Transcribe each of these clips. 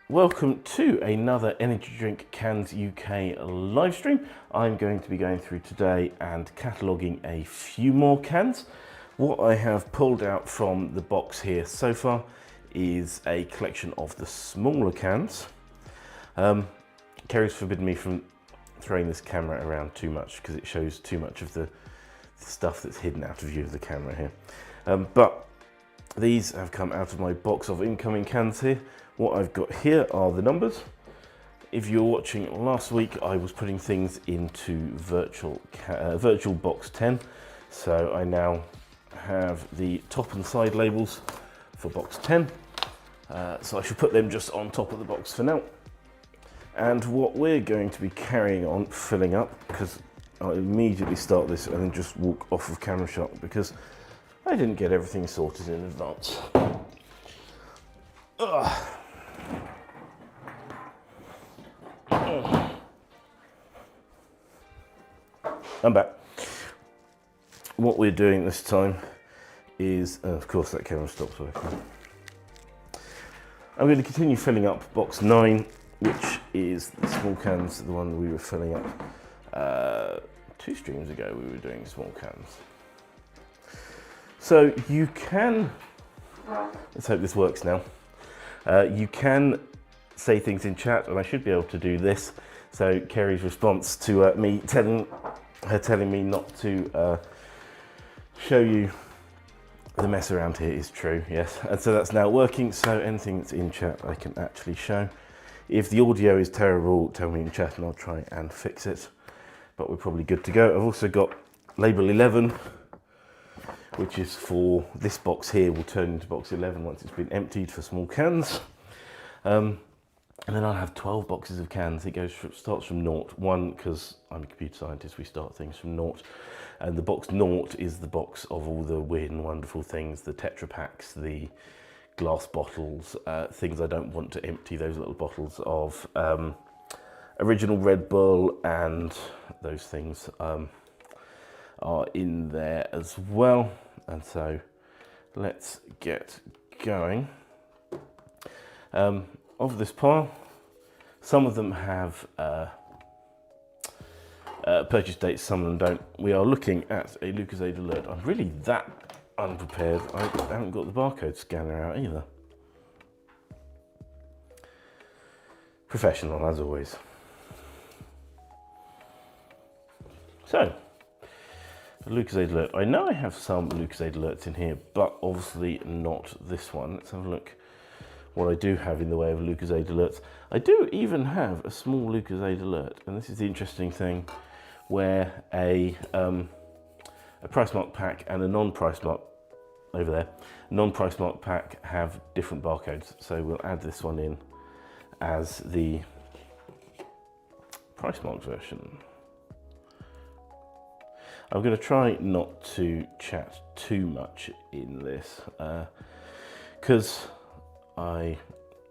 welcome to another Energy Drink Cans UK live stream. I'm going to be going through today and cataloguing a few more cans. What I have pulled out from the box here so far is a collection of the smaller cans. Kerry's forbidden me from throwing this camera around too much because it shows too much of the stuff that's hidden out of view of the camera here. But these have come out of my box of incoming cans here. What I've got here are the numbers. If you were watching last week, I was putting things into virtual box 10. So I now have the top and side labels for box 10. So I should put them just on top of the box for now. And what we're going to be carrying on filling up, because I'll immediately start this and then just walk off of camera shot because I didn't get everything sorted in advance. Ugh. I'm back. What we're doing this time is, of course that camera stops working. I'm going to continue filling up box 9, which is the small cans, the one we were filling up 2 streams ago. We were doing small cans. So you can, let's hope this works now. You can say things in chat, and I should be able to do this. So Kerry's response to me telling me not to show you the mess around here is true, yes. And so that's now working, so anything that's in chat I can actually show. If the audio is terrible, tell me in chat and I'll try and fix it. But we're probably good to go. I've also got label 11, which is for this box here, will turn into box 11 once it's been emptied for small cans. And then I'll have 12 boxes of cans. It starts from 0. 1, because I'm a computer scientist, we start things from 0. And the box 0 is the box of all the weird and wonderful things, the Tetra Paks, the glass bottles, things I don't want to empty, those little bottles of original Red Bull and those things are in there as well. And so let's get going. Of this pile, some of them have purchase dates, some of them don't. We are looking at a Lucozade Alert. I'm really that unprepared. I haven't got the barcode scanner out either. Professional as always. So, a Lucozade Alert. I know I have some Lucozade Alerts in here, but obviously not this one. Let's have a look what I do have in the way of Lucozade Alerts. I do even have a small Lucozade Alert, and this is the interesting thing, where a price mark pack and a non-price mark over there, non-price mark pack have different barcodes. So we'll add this one in as the price mark version. I'm going to try not to chat too much in this because I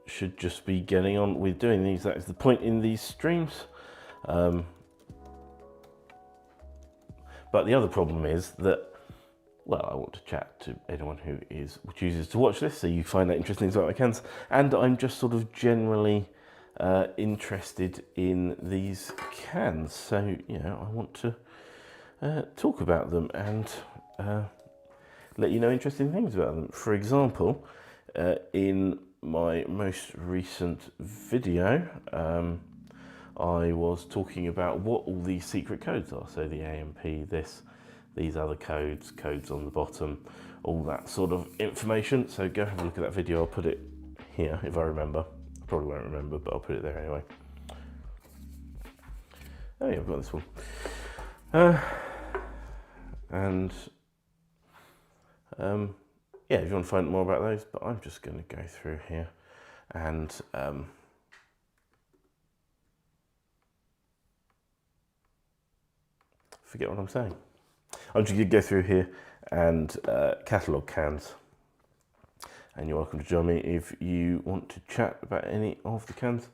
should just be getting on with doing these. That is the point in these streams. But the other problem is that, well, I want to chat to anyone who chooses to watch this, so you find out interesting things about my cans. And I'm just sort of generally interested in these cans. So, you know, I want to talk about them and let you know interesting things about them. For example, in my most recent video, I was talking about what all these secret codes are. So the AMP, these other codes on the bottom, all that sort of information. So go have a look at that video. I'll put it here if I remember. I probably won't remember, but I'll put it there anyway. Oh yeah, I've got this one. Yeah, if you want to find out more about those, but I'm just going to go through here and forget what I'm saying. I'm just going to go through here and catalogue cans. And you're welcome to join me if you want to chat about any of the cans.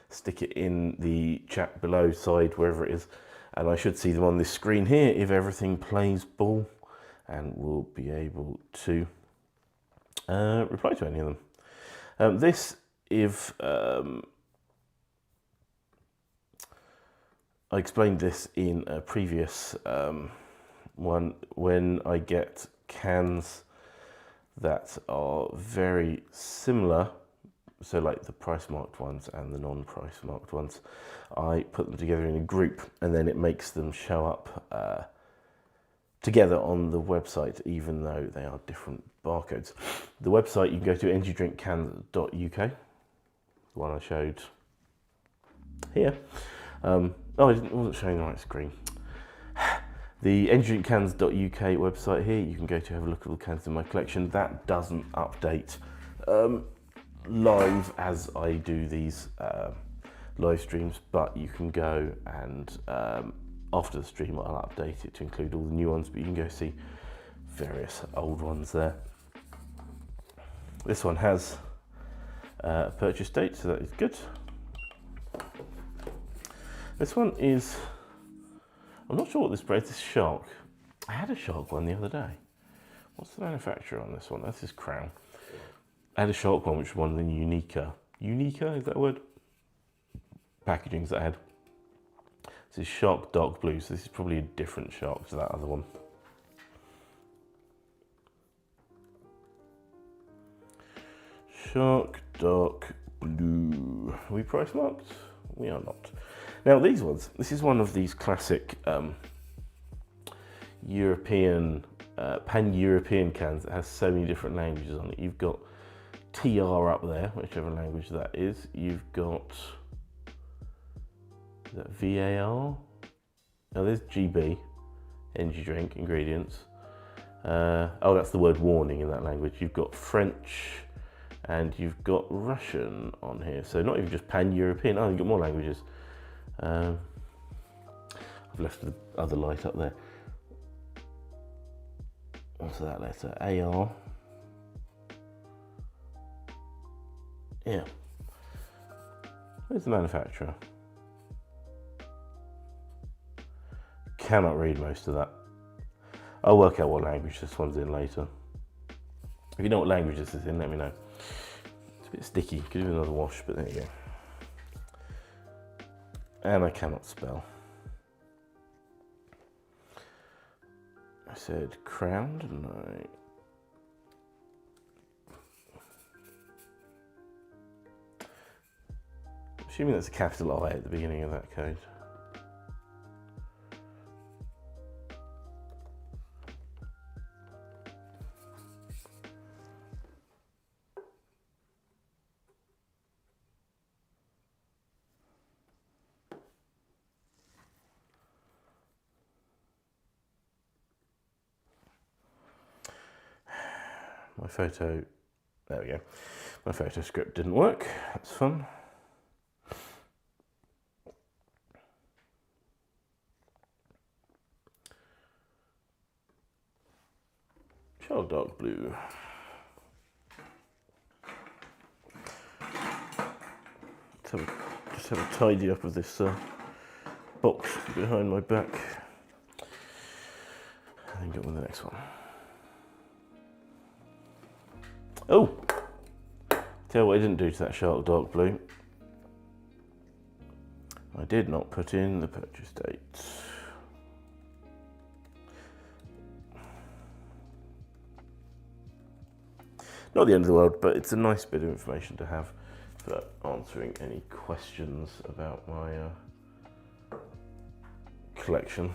Stick it in the chat below, side, wherever it is. And I should see them on this screen here if everything plays ball. And we'll be able to reply to any of them. This if I explained this in a previous one, when I get cans that are very similar, so like the price marked ones and the non-price marked ones, I put them together in a group and then it makes them show up together on the website, even though they are different barcodes. The website, you can go to energydrinkcans.uk, the one I showed here. Oh, I wasn't showing the right screen. The energydrinkcans.uk website here, you can go to have a look at all the cans in my collection. That doesn't update live as I do these live streams, but you can go and after the stream I'll update it to include all the new ones, but you can go see various old ones there. This one has a purchase date, so that is good. This one is, I'm not sure what this brand is. Shark. I had a Shark one the other day. What's the manufacturer on this one? This is Crown. I had a Shark one, which was one of the Unica, is that a word? Packagings that I had. This is Shark Dark Blue, so this is probably a different Shark to that other one. Shark Dark Blue. Are we price marked? We are not. Now these ones, this is one of these classic European, pan-European cans that has so many different languages on it. You've got TR up there, whichever language that is. You've got, is that VAR? Now there's GB, energy drink, ingredients. Oh, that's the word warning in that language. You've got French and you've got Russian on here. So not even just pan-European, oh, you've got more languages. I've left the other light up there. What's that letter? AR. Yeah. Where's the manufacturer? Cannot read most of that. I'll work out what language this one's in later. If you know what language this is in, let me know. It's a bit sticky, could do another wash, but there you go. And I cannot spell. I said Crown, didn't I? Assuming that's a capital I at the beginning of that code. My photo, there we go. My photo script didn't work, that's fun. Shark Dark Blue. Just have a tidy up of this box behind my back. And then go on with the next one. Oh! Tell you what I didn't do to that Shark Dark Blue. I did not put in the purchase date. Not the end of the world, but it's a nice bit of information to have for answering any questions about my collection.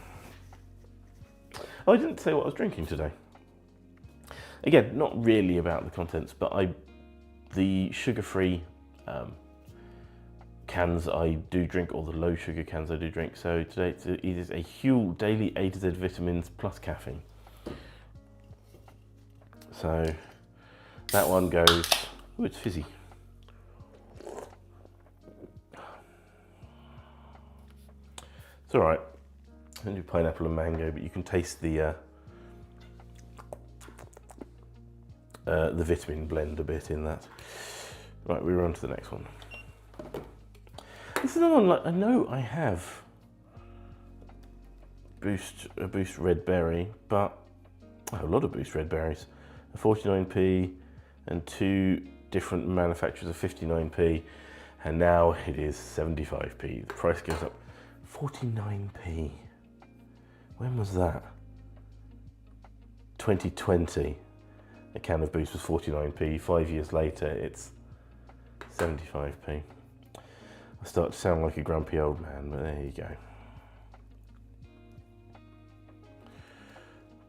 Oh, I didn't say what I was drinking today. Again, not really about the contents, but the sugar-free cans I do drink, or the low sugar cans I do drink. So today it is a Huel Daily A to Z Vitamins plus caffeine. So that one goes, oh, it's fizzy. It's all right. I do pineapple and mango, but you can taste the vitamin blend a bit in that. Right, we're on to the next one. This is another one, like, I know I have a Boost Red Berry, but I have a lot of Boost Red Berries. A 49p and 2 different manufacturers of 59p, and now it is 75p. The price goes up 49p. When was that? 2020. A can of Boost was 49p. 5 years later, it's 75p. I start to sound like a grumpy old man, but there you go.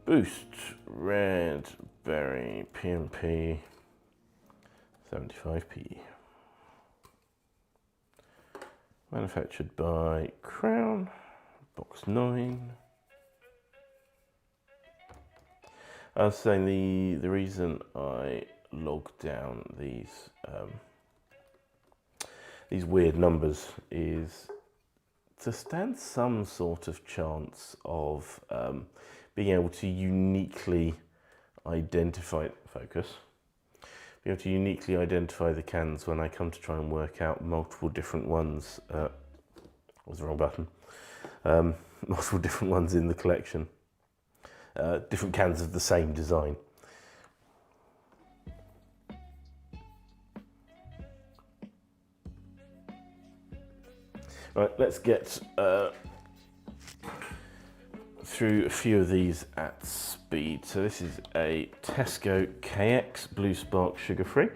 Boost, red, berry, P&P, 75p. Manufactured by Crown, box 9. I was saying the reason I logged down these weird numbers is to stand some sort of chance of being able to uniquely identify be able to uniquely identify the cans when I come to try and work out multiple different ones. Was the wrong button. Multiple different ones in the collection. Different cans of the same design. Right, let's get through a few of these at speed. So this is a Tesco KX Blue Spark sugar-free.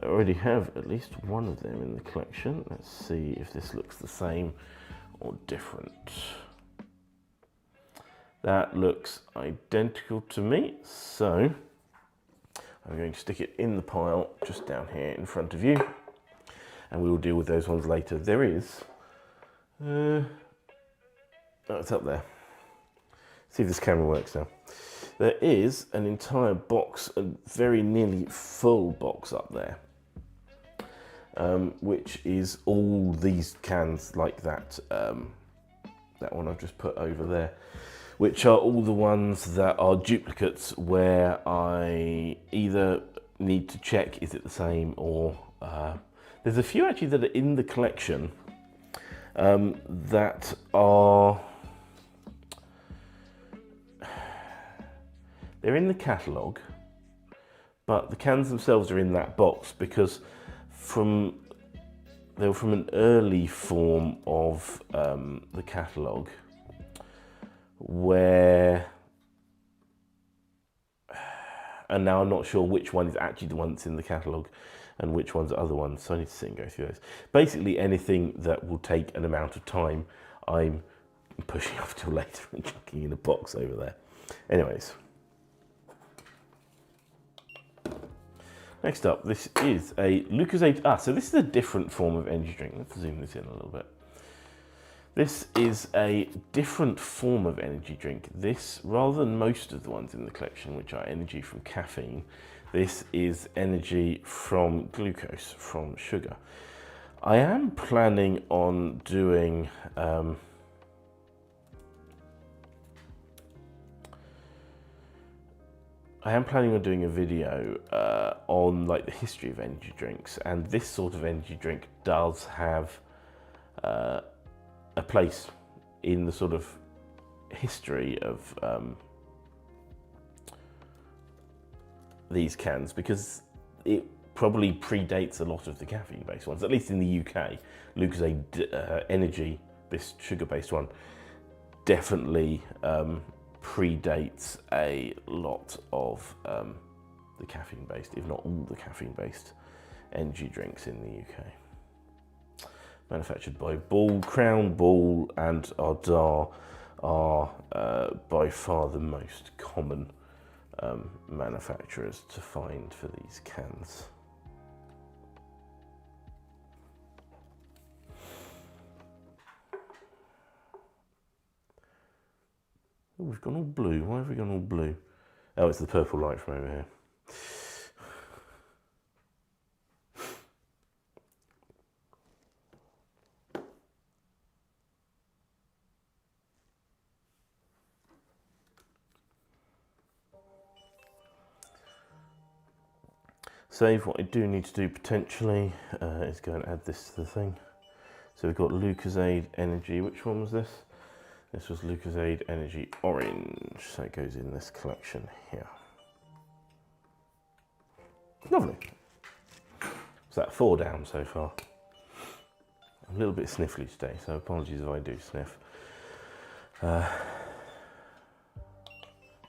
I already have at least one of them in the collection. Let's see if this looks the same or different. That looks identical to me, so I'm going to stick it in the pile just down here in front of you, and we will deal with those ones later. There is, oh, it's up there. See if this camera works now. There is an entire box, a very nearly full box up there, which is all these cans like that. That one I've just put over there, which are all the ones that are duplicates where I either need to check is it the same, or there's a few actually that are in the collection that are, they're in the catalogue, but the cans themselves are in that box because they were from an early form of the catalogue where, and now I'm not sure which one is actually the one that's in the catalogue and which ones are other ones, so I need to sit and go through those. Basically anything that will take an amount of time, I'm pushing off till later and chucking in a box over there. Anyways. Next up, this is a Lucozade, so this is a different form of energy drink. Let's zoom this in a little bit. This is a different form of energy drink. This, rather than most of the ones in the collection, which are energy from caffeine, this is energy from glucose, from sugar. I am planning on doing a video on like the history of energy drinks, and this sort of energy drink does have a place in the sort of history of these cans, because it probably predates a lot of the caffeine-based ones, at least in the UK. Lucozade Energy, this sugar-based one, definitely predates a lot of the caffeine-based, if not all the caffeine-based energy drinks in the UK. Manufactured by Bull. Crown, Bull and ASDA are by far the most common manufacturers to find for these cans. Oh, we've gone all blue. Why have we gone all blue? Oh, it's the purple light from over here. Save. What I do need to do potentially is go and add this to the thing. So we've got Lucozade Energy. Which one was this? This was Lucozade Energy Orange. So it goes in this collection here. Lovely. Is that 4 down so far? I'm a little bit sniffly today, so apologies if I do sniff. I'm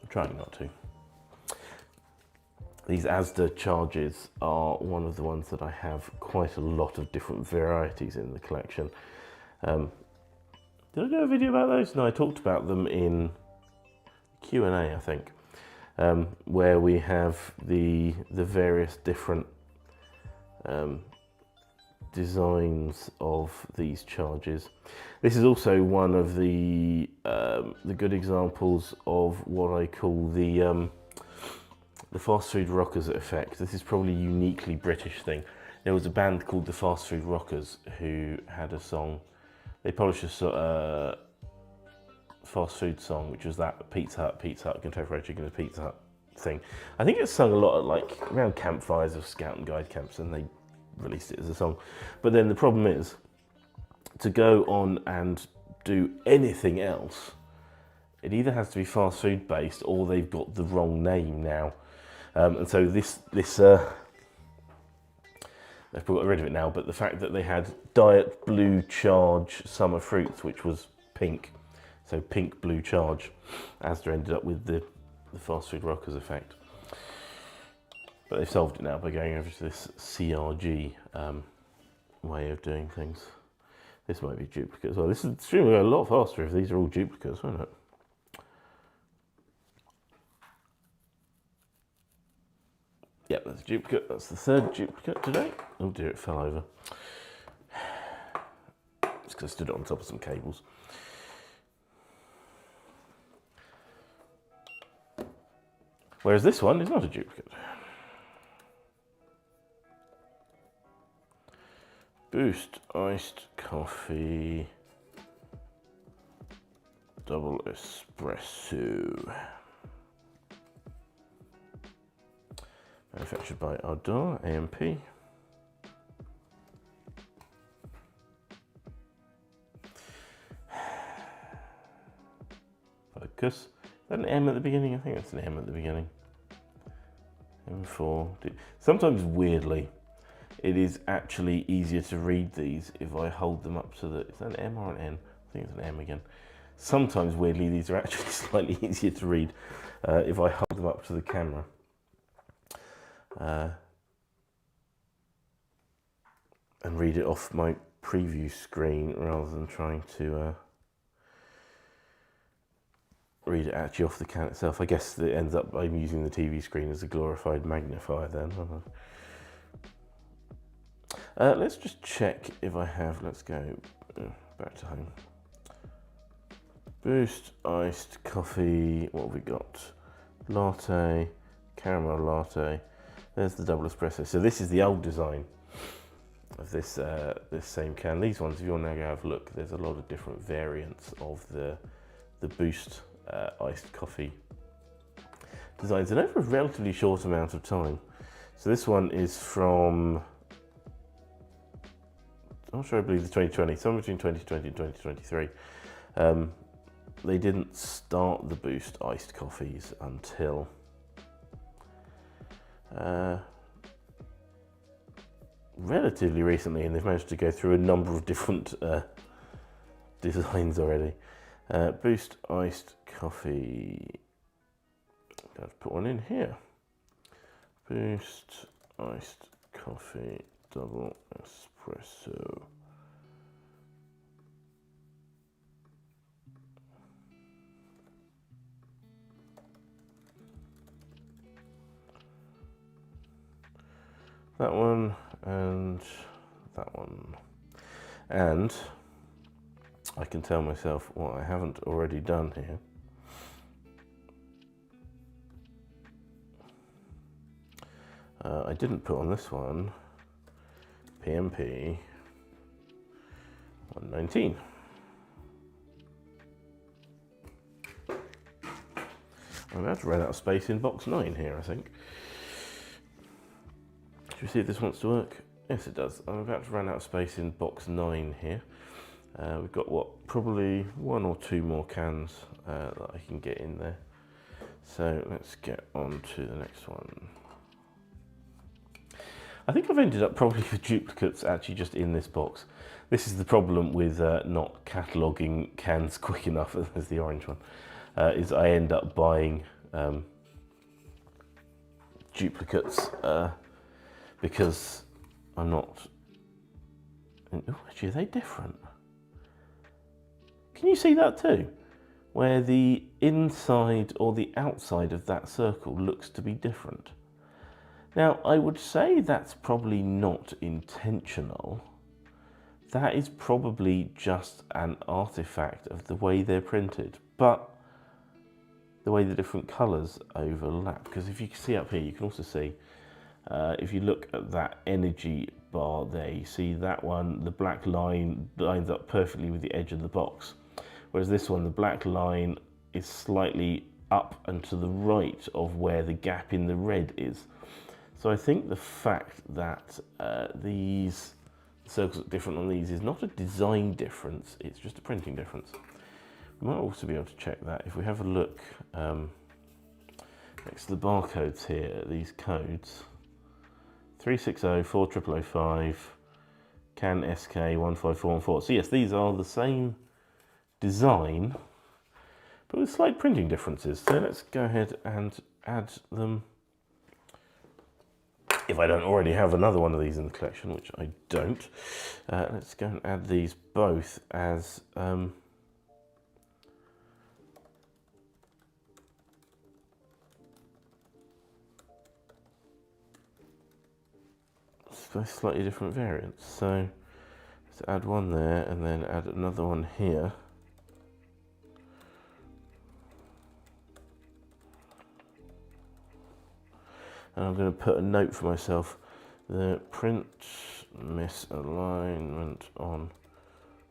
trying not to. These ASDA charges are one of the ones that I have quite a lot of different varieties in the collection. Did I do a video about those? No, I talked about them in Q&A, I think, where we have the various different designs of these charges. This is also one of the good examples of what I call the fast food rockers effect. This is probably a uniquely British thing. There was a band called the Fast Food Rockers who had a song. They published a fast food song, which was that Pizza Hut, can toast fried chicken at Pizza Hut thing. I think it's sung a lot at like around campfires of Scout and Guide camps, and they released it as a song. But then the problem is to go on and do anything else, it either has to be fast food based or they've got the wrong name now. And so this they've got rid of it now, but the fact that they had Diet Blue Charge Summer Fruits, which was pink, so pink blue charge, ASDA ended up with the fast food rockers effect. But they've solved it now by going over to this CHRG way of doing things. This might be duplicate as well. This is streaming a lot faster if these are all duplicates, won't it? Yep, that's a duplicate. That's the third duplicate today. Oh dear, it fell over. It's because I stood it on top of some cables. Whereas this one is not a duplicate. Boost iced coffee, double espresso. Manufactured by ASDA, AMP. Focus. Is that an M at the beginning? I think that's an M at the beginning. M4. Sometimes, weirdly, it is actually easier to read these if I hold them up to the... Is that an M or an N? I think it's an M again. Sometimes, weirdly, these are actually slightly easier to read if I hold them up to the camera. And read it off my preview screen rather than trying to read it actually off the can itself. I guess it ends up I'm using the TV screen as a glorified magnifier then. Let's just check if I have, let's go back to home. Boost iced coffee, what have we got? Latte, caramel latte. There's the double espresso. So this is the old design of this this same can. These ones, if you want to go have a look, there's a lot of different variants of the Boost iced coffee designs, and over a relatively short amount of time. So this one is from, I'm not sure, I believe the 2020, somewhere between 2020 and 2023. They didn't start the Boost iced coffees until relatively recently, and they've managed to go through a number of different designs already. Boost iced coffee, I've put one in here. Boost iced coffee, double espresso. That one and that one. And I can tell myself what I haven't already done here. I didn't put on this one PMP 119. I'm about to run out of space in box 9 here, I think. Should we see if this wants to work? Yes, it does. I'm about to run out of space in box 9 here. We've got, what, probably 1 or 2 more cans that I can get in there. So let's get on to the next one. I I think I've ended up probably with duplicates actually just in this box. This is the problem with not cataloguing cans quick enough, as the orange one, is I end up buying duplicates because I'm not... Oh, actually, are they different? Can you see that too? Where the inside or the outside of that circle looks to be different. Now, I would say that's probably not intentional. That is probably just an artifact of the way they're printed, but the way the different colours overlap. Because if you can see up here, you can also see, if you look at that energy bar there, you see that one, the black line lines up perfectly with the edge of the box. Whereas this one, the black line is slightly up and to the right of where the gap in the red is. So I think the fact that these circles look different on these is not a design difference, it's just a printing difference. We might also be able to check that if we have a look next to the barcodes here, these codes. 360, 40005, CAN SK 15414. So yes, these are the same design, but with slight printing differences. So let's go ahead and add them. If I don't already have another one of these in the collection, which I don't, let's go and add these both as both slightly different variants. So let's add one there and then add another one here. And I'm going to put a note for myself. The print misalignment on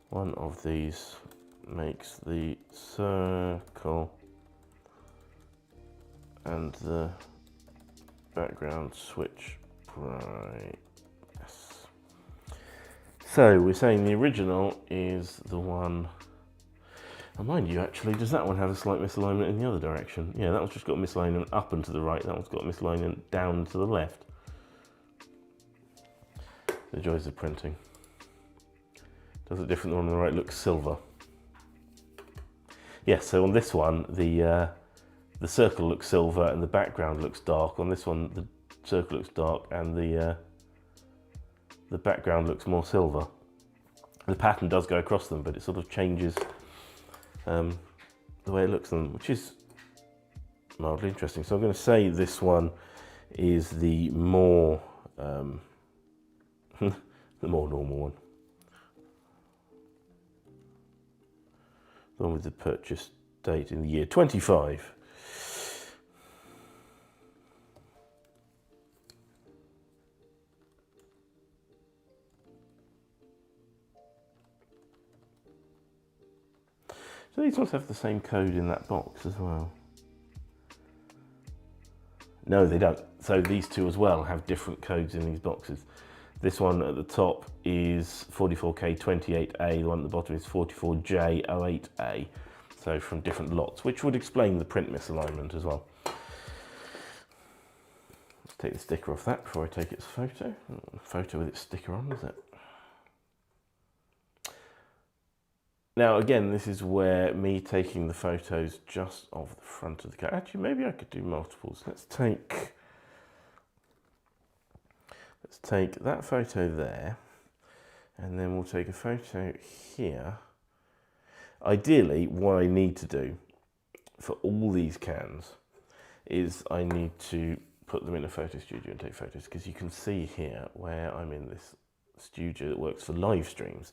one of these makes the circle and the background switch brightness. So we're saying the original is the one. And mind you, actually, does that one have a slight misalignment in the other direction? Yeah, that one's just got a misalignment up and to the right. That one's got a misalignment down to the left. The joys of printing. Does it different? The one on the right looks silver. Yes, so on this one, the circle looks silver and the background looks dark. On this one, the circle looks dark and the background looks more silver. The pattern does go across them, but it sort of changes the way it looks on them, which is mildly interesting. So I'm going to say this one is the more the more normal one, the one with the purchase date in the year 25. So these ones have the same code in that box as well. No, they don't. So these two as well have different codes in these boxes. This one at the top is 44K28A, the one at the bottom is 44J08A. So from different lots, which would explain the print misalignment as well. Let's take the sticker off that before I take its photo. Photo with its sticker on, is it? Now again, this is where me taking the photos just of the front of the car. Actually, maybe I could do multiples. Let's take that photo there, and then we'll take a photo here. Ideally, what I need to do for all these cans is I need to put them in a photo studio and take photos, because you can see here where I'm in this studio that works for live streams.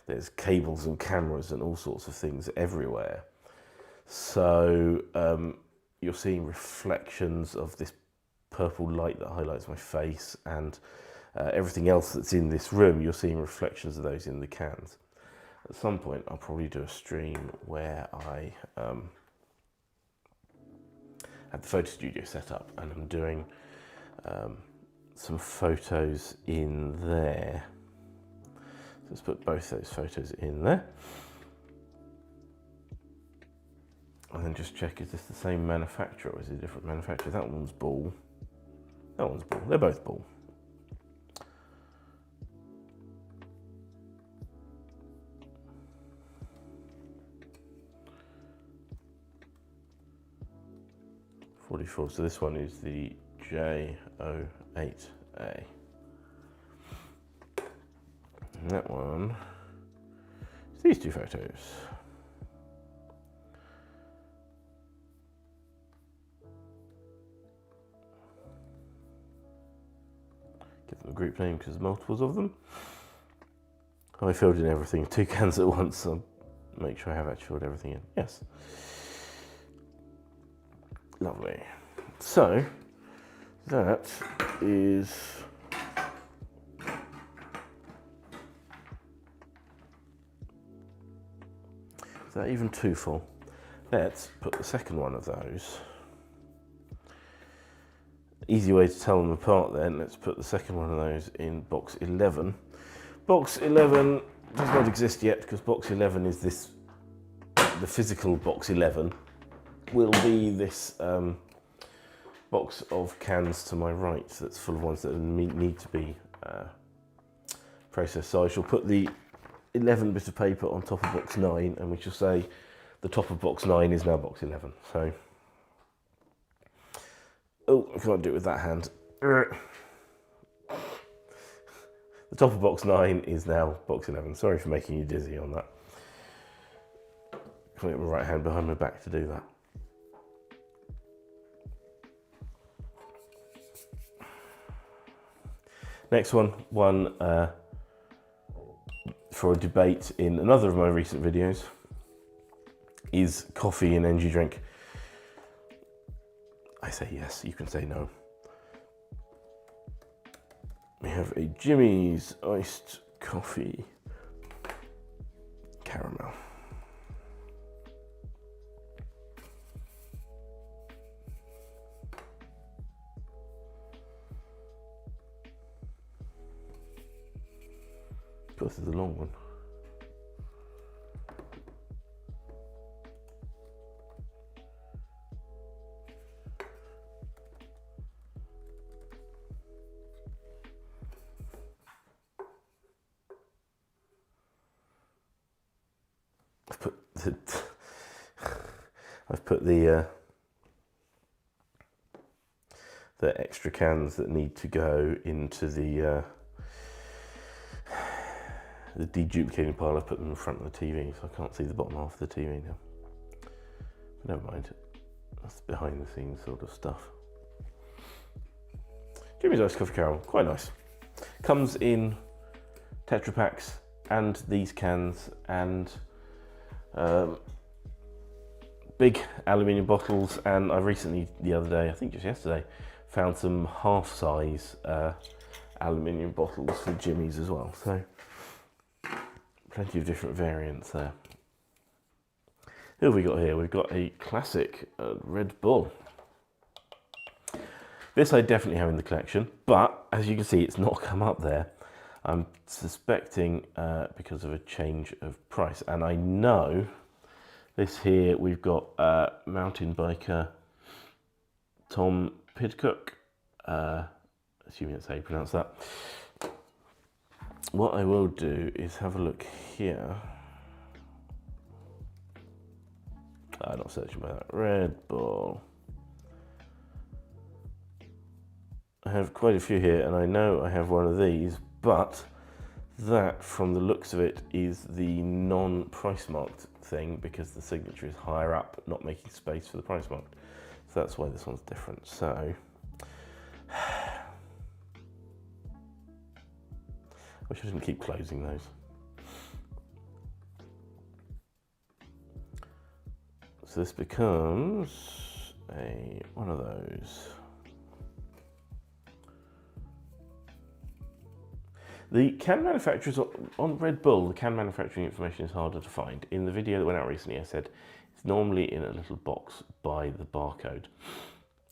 There's cables and cameras and all sorts of things everywhere. So you're seeing reflections of this purple light that highlights my face, and everything else that's in this room, you're seeing reflections of those in the cans. At some point, I'll probably do a stream where I have the photo studio set up and I'm doing some photos in there. Let's put both those photos in there. And then just check, is this the same manufacturer or is it a different manufacturer? That one's Bull. That one's Bull. They're both Bull. 44. So this one is the J08A. And that one is these two photos. Give them a group name because there's multiples of them. Have I filled in everything? 2 cans at once. So make sure I have actually filled everything in. Yes. Lovely. So that is that even too full? Let's put the second one of those. Easy way to tell them apart then, let's put the second one of those in box 11. Box 11 does not exist yet because box 11 is this, the physical box 11 will be this box of cans to my right that's full of ones that need to be processed. So I shall put the 11 bit of paper on top of box 9 and we shall say the top of box 9 is now box 11. So, oh, I can't do it with that hand. The top of box 9 is now box 11. Sorry for making you dizzy on that. Can't get my right hand behind my back to do that. Next one for a debate in another of my recent videos is coffee and energy drink. I say yes, you can say no. We have a Jimmy's iced coffee caramel. This is a long one. I've put the extra cans that need to go into the deduplicating pile. I've put them in front of the TV, so I can't see the bottom half of the TV now. But never mind, that's behind the scenes sort of stuff. Jimmy's iced coffee caramel, quite nice. Comes in Tetra Packs and these cans and big aluminium bottles, and I recently, the other day, I think just yesterday, found some half-size aluminium bottles for Jimmy's as well. So plenty of different variants there. Who have we got here? We've got a classic Red Bull. This I definitely have in the collection, but as you can see, it's not come up there. I'm suspecting because of a change of price. And I know this here, we've got mountain biker Tom Pidcock, assuming that's how you pronounce that. What I will do is have a look here. I'm not searching by that. Red Bull. I have quite a few here, and I know I have one of these, but that, from the looks of it, is the non-price marked thing because the signature is higher up, not making space for the price marked. So that's why this one's different. So I wish I didn't keep closing those. So this becomes one of those. The can manufacturers on Red Bull, the can manufacturing information is harder to find. In the video that went out recently, I said it's normally in a little box by the barcode.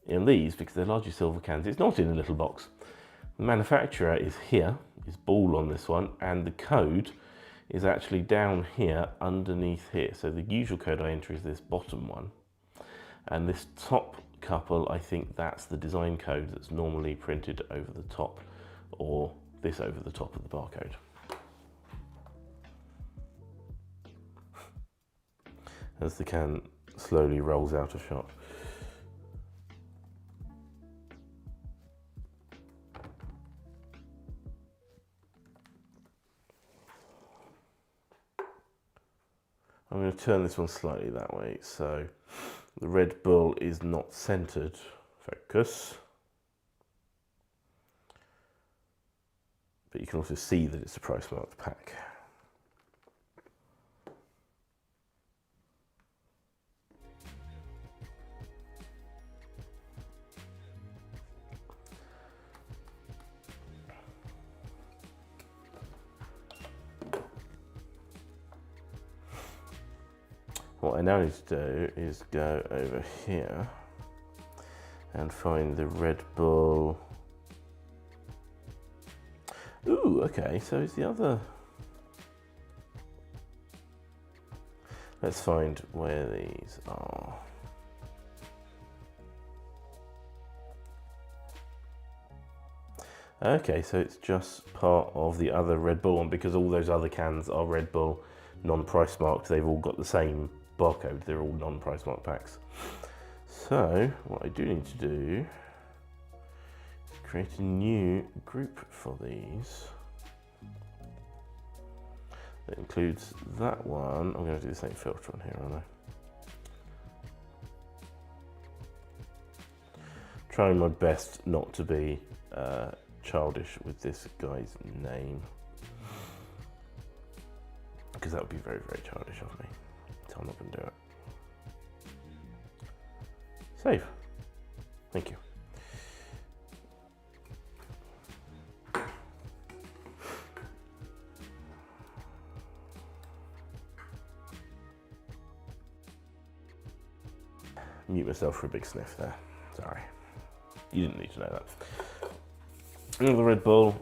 In these, because they're largely silver cans, it's not in a little box. The manufacturer is here, is Bull on this one, and the code is actually down here underneath here. So the usual code I enter is this bottom one. And this top couple, I think that's the design code that's normally printed over the top, or this over the top of the barcode. As the can slowly rolls out of shot. I'm going to turn this one slightly that way, so the Red Bull is not centered. Focus. But you can also see that it's a price marked pack. What I now need to do is go over here and find the Red Bull. Ooh, okay, so it's the other. Let's find where these are. Okay, so it's just part of the other Red Bull one, because all those other cans are Red Bull non-price marked. They've all got the same barcode. They're all non-price marked packs. So what I do need to do is create a new group for these. That includes that one. I'm going to do the same filter on here, aren't I? Trying my best not to be childish with this guy's name, because that would be very, very childish of me. So I'm not going to do it. Save. Thank you. Mute myself for a big sniff there. Sorry. You didn't need to know that. Another Red Bull.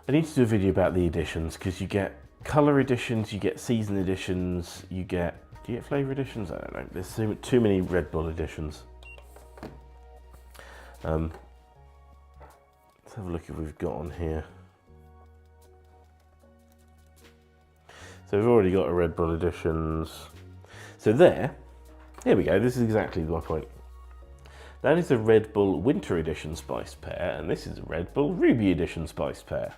I need to do a video about the editions, because you get colour editions, you get season editions, do you get flavour editions? I don't know. There's too many Red Bull editions. Let's have a look if we've got on here. So we've already got a Red Bull editions. So here we go. This is exactly my point. That is a Red Bull Winter Edition Spiced Pear, and this is a Red Bull Ruby Edition Spiced Pear.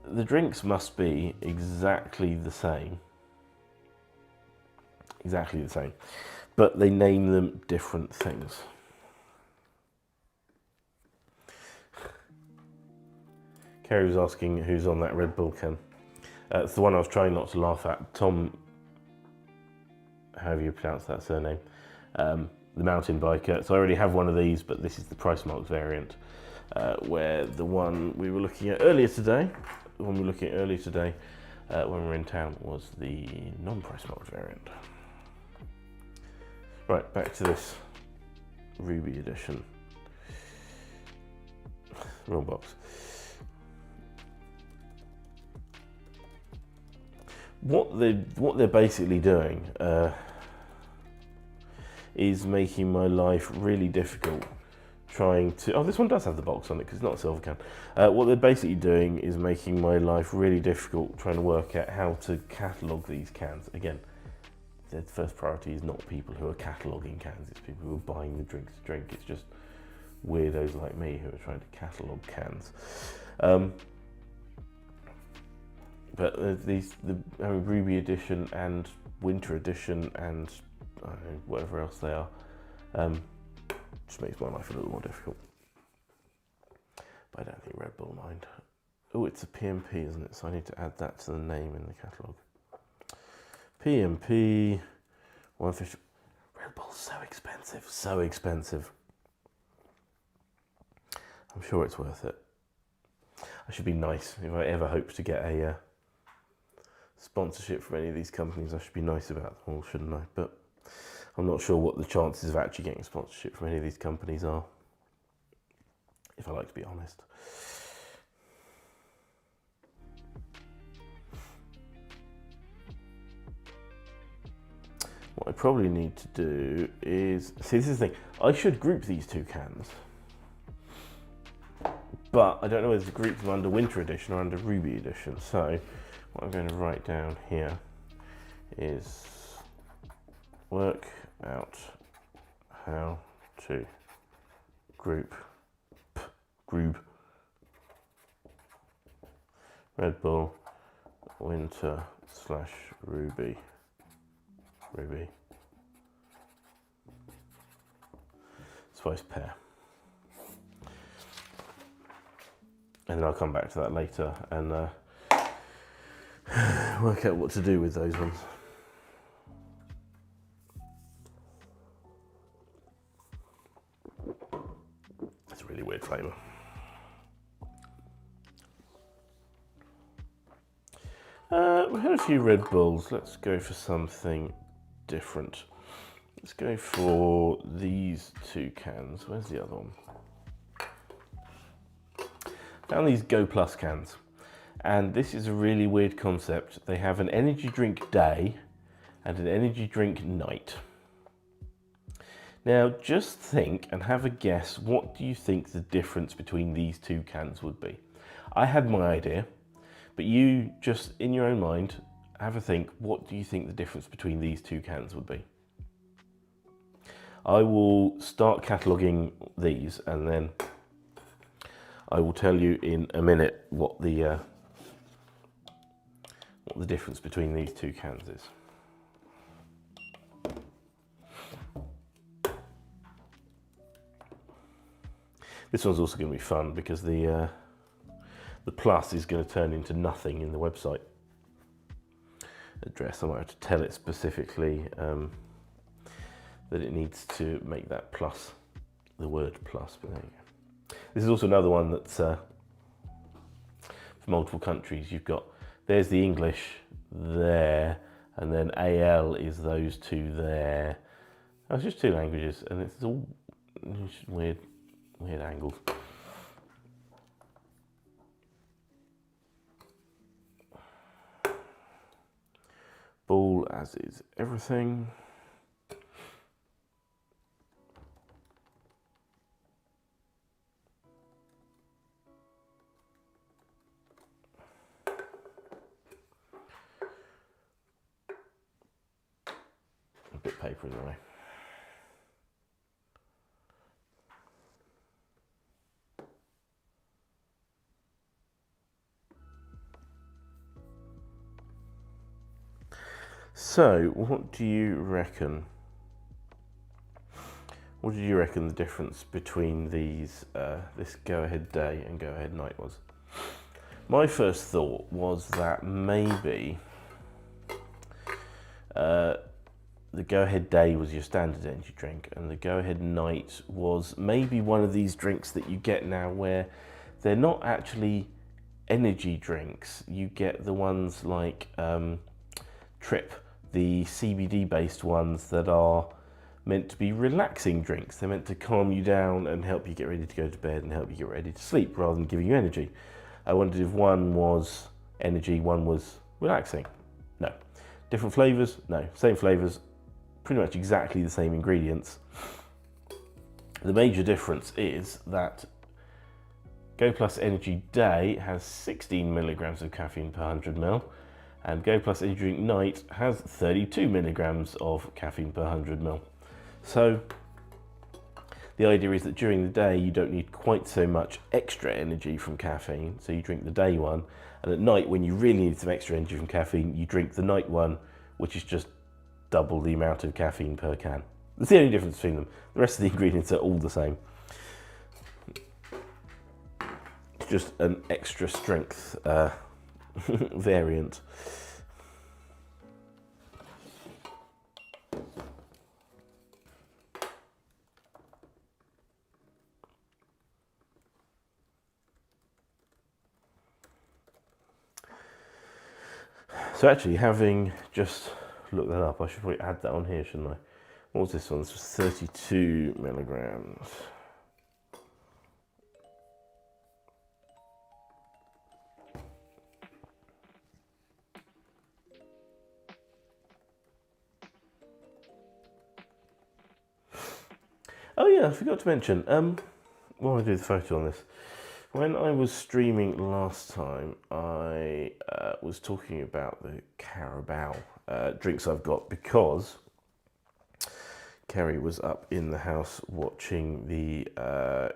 The drinks must be exactly the same. Exactly the same. But they name them different things. Kerry was asking who's on that Red Bull can. It's the one I was trying not to laugh at. Tom, however you pronounce that surname. The mountain biker. So I already have one of these, but this is the price marked variant, where the one we were looking at earlier today, when we were in town, was the non-price marked variant. Right, back to this Ruby edition. Wrong box. What they're basically doing is making my life really difficult trying to... Oh, this one does have the box on it because it's not a silver can. What they're basically doing is making my life really difficult trying to work out how to catalogue these cans. Again, their first priority is not people who are cataloguing cans, it's people who are buying the drinks to drink. It's just weirdos like me who are trying to catalogue cans. But the Ruby edition and Winter edition and I don't know, whatever else they are, just makes my life a little more difficult. But I don't think Red Bull mind. Oh, it's a PMP, isn't it? So I need to add that to the name in the catalogue. PMP 150. Red Bull's so expensive, so expensive. I'm sure it's worth it. I should be nice. If I ever hope to get a sponsorship from any of these companies, I should be nice about them all, shouldn't I? But I'm not sure what the chances of actually getting sponsorship from any of these companies are, if I like to be honest. What I probably need to do is, see, this is the thing, I should group these two cans, but I don't know whether to group them under Winter Edition or under Ruby Edition. So what I'm going to write down here is work out how to group Red Bull winter slash ruby. Spice pear. And then I'll come back to that later and work out what to do with those ones. It's a really weird flavour. We had a few Red Bulls. Let's go for something different. Let's go for these two cans. Where's the other one? Found these Go Plus cans. And this is a really weird concept. They have an energy drink day and an energy drink night. Now just think and have a guess, what do you think the difference between these two cans would be? I had my idea, but you just in your own mind have a think, what do you think the difference between these two cans would be? I will start cataloguing these and then I will tell you in a minute what the difference between these two cans is. This one's also going to be fun because the plus is going to turn into nothing in the website address. I might have to tell it specifically that it needs to make that plus, the word plus, but there you go. This is also another one that's for multiple countries. You've got, there's the English there, and then AL is those two there. Oh, it's just two languages, and it's all weird angles. Bull, as is everything. A bit of paper in the way. So, what do you reckon? What did you reckon the difference between these, this go-ahead day and go-ahead night was? My first thought was that maybe the go-ahead day was your standard energy drink, and the go-ahead night was maybe one of these drinks that you get now where they're not actually energy drinks. You get the ones like Trip, the CBD based ones that are meant to be relaxing drinks. They're meant to calm you down and help you get ready to go to bed and help you get ready to sleep rather than giving you energy. I wondered if one was energy, one was relaxing. No. Different flavours? No. Same flavours, pretty much exactly the same ingredients. The major difference is that Go Plus Energy Day has 16 milligrams of caffeine per 100 ml. And Go Plus Energy Drink Night has 32 milligrams of caffeine per 100 ml. So the idea is that during the day you don't need quite so much extra energy from caffeine, so you drink the day one, and at night when you really need some extra energy from caffeine, you drink the night one, which is just double the amount of caffeine per can. That's the only difference between them. The rest of the ingredients are all the same. It's just an extra strength variant. So actually, having just looked that up, I should probably add that on here, shouldn't I? What was this one? This was 32 milligrams. Oh yeah, I forgot to mention, while I do the photo on this, when I was streaming last time, I was talking about the Carabao drinks I've got because Kerry was up in the house watching the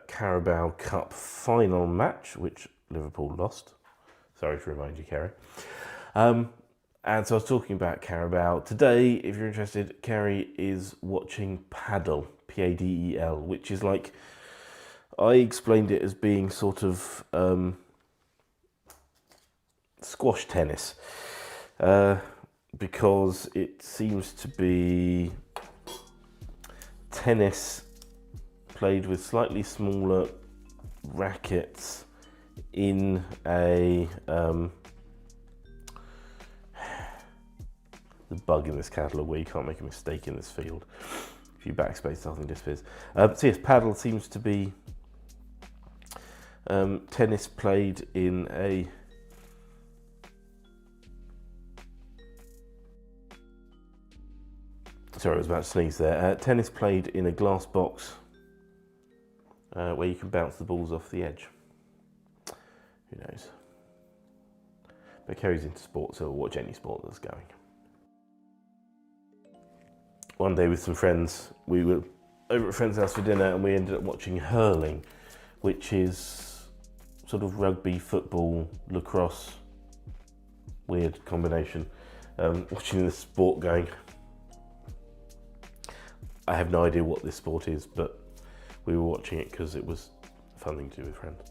Carabao Cup final match, which Liverpool lost. Sorry to remind you, Kerry. And so I was talking about Carabao. Today, if you're interested, Kerry is watching paddle, Padel, which is like, I explained it as being sort of squash tennis, because it seems to be tennis played with slightly smaller rackets in a the bug in this catalogue where you can't make a mistake in this field. If you backspace, something disappears. So yes, paddle seems to be tennis played in a sorry, I was about to sneeze there. Tennis played in a glass box where you can bounce the balls off the edge. Who knows? But Kerry's into sport, so we'll watch any sport that's going. One day with some friends, we were over at a friend's house for dinner and we ended up watching hurling, which is sort of rugby, football, lacrosse, weird combination. Watching this sport going. I have no idea what this sport is, but we were watching it because it was a fun thing to do with friends.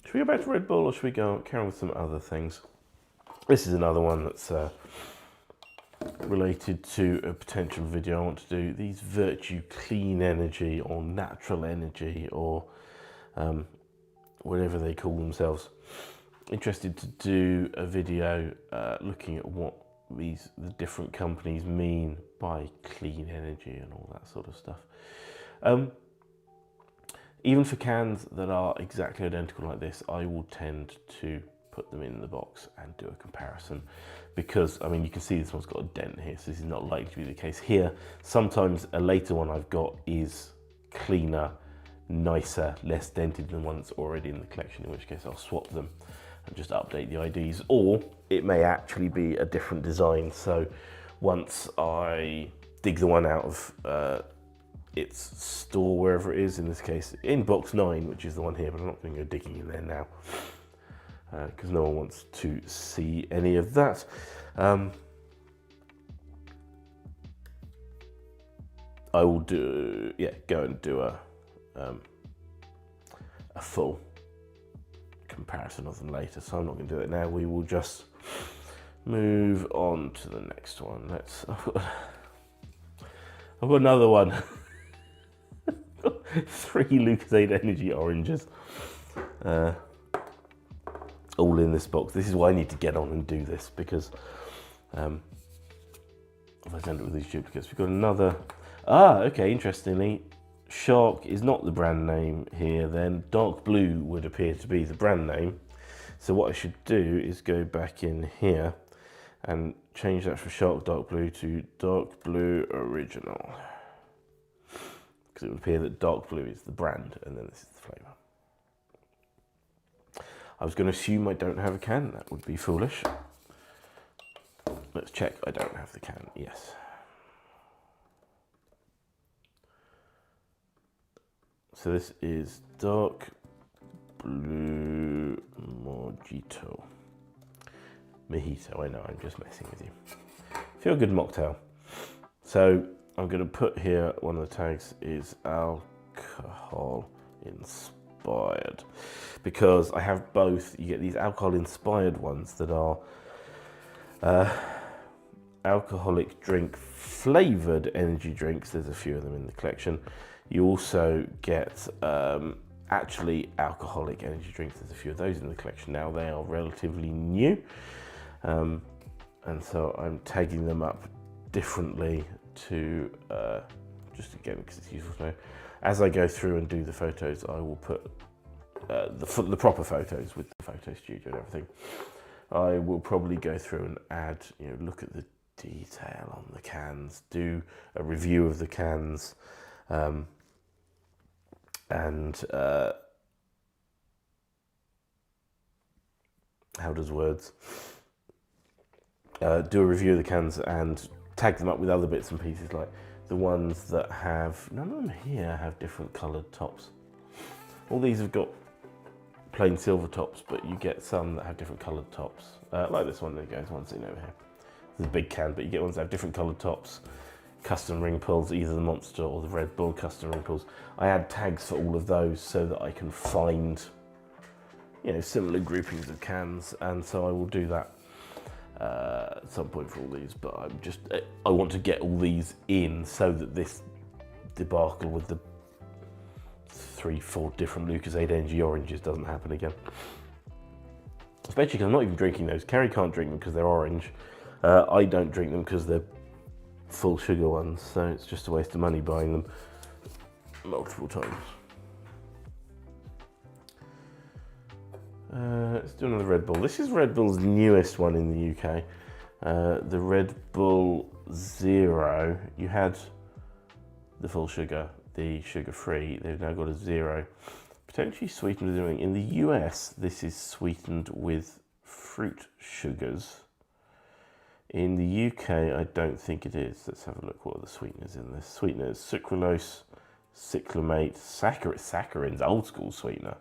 Should we go back to Red Bull or should we carry on with some other things? This is another one that's related to a potential video I want to do. These Virtue Clean Energy or Natural Energy or whatever they call themselves. Interested to do a video looking at what the different companies mean by clean energy and all that sort of stuff. Even for cans that are exactly identical like this, I will tend to put them in the box and do a comparison because, I mean, you can see this one's got a dent here, so this is not likely to be the case here. Sometimes a later one I've got is cleaner, nicer, less dented than one that's already in the collection, in which case I'll swap them and just update the IDs, or it may actually be a different design. So once I dig the one out of its store, wherever it is, in this case in box 9, which is the one here, but I'm not going to go digging in there now because no one wants to see any of that. I will go and do a full comparison of them later, so I'm not going to do it now. We will just move on to the next one. I've got another one. 3 Lucozade Energy Oranges, all in this box. This is why I need to get on and do this, because if I send it with these duplicates, we've got another. Okay, interestingly, Shark is not the brand name here, then Dark Blue would appear to be the brand name. So what I should do is go back in here and change that from Shark Dark Blue to Dark Blue Original. Because it would appear that Dark Blue is the brand and then this is the flavour. I was going to assume I don't have a can, that would be foolish. Let's check I don't have the can, yes. So this is Dark Blue Mojito. Mojito, I know, I'm just messing with you. Feel good mocktail. So I'm going to put here, one of the tags is alcohol inspired, because I have both. You get these alcohol inspired ones that are alcoholic drink flavored energy drinks. There's a few of them in the collection. You also get actually alcoholic energy drinks. There's a few of those in the collection now. They are relatively new, and so I'm tagging them up differently to just again because it's useful to know. As I go through and do the photos, I will put the proper photos with the photo studio and everything. I will probably go through and add, look at the detail on the cans, do a review of the cans, and how does words? Do a review of the cans and tag them up with other bits and pieces like the ones that have, none of them here have different coloured tops. All these have got plain silver tops, but you get some that have different coloured tops. Like this one, there goes one sitting over here. This is a big can, but you get ones that have different coloured tops. Custom ring pulls, either the Monster or the Red Bull custom ring pulls. I add tags for all of those so that I can find, you know, similar groupings of cans, and so I will do that at some point for all these, but I want to get all these in so that this debacle with the 3-4 different Lucozade Energy oranges doesn't happen again. Especially because I'm not even drinking those. Kerry can't drink them because they're orange. I don't drink them because they're full sugar ones, so it's just a waste of money buying them multiple times. Let's do another Red Bull. This is Red Bull's newest one in the UK. The Red Bull Zero. You had the full sugar, the sugar-free. They've now got a zero. Potentially sweetened with something. In the US, this is sweetened with fruit sugars. In the UK, I don't think it is. Let's have a look what are the sweeteners in this. Sweeteners, sucralose, cyclamate, saccharin's old school sweetener.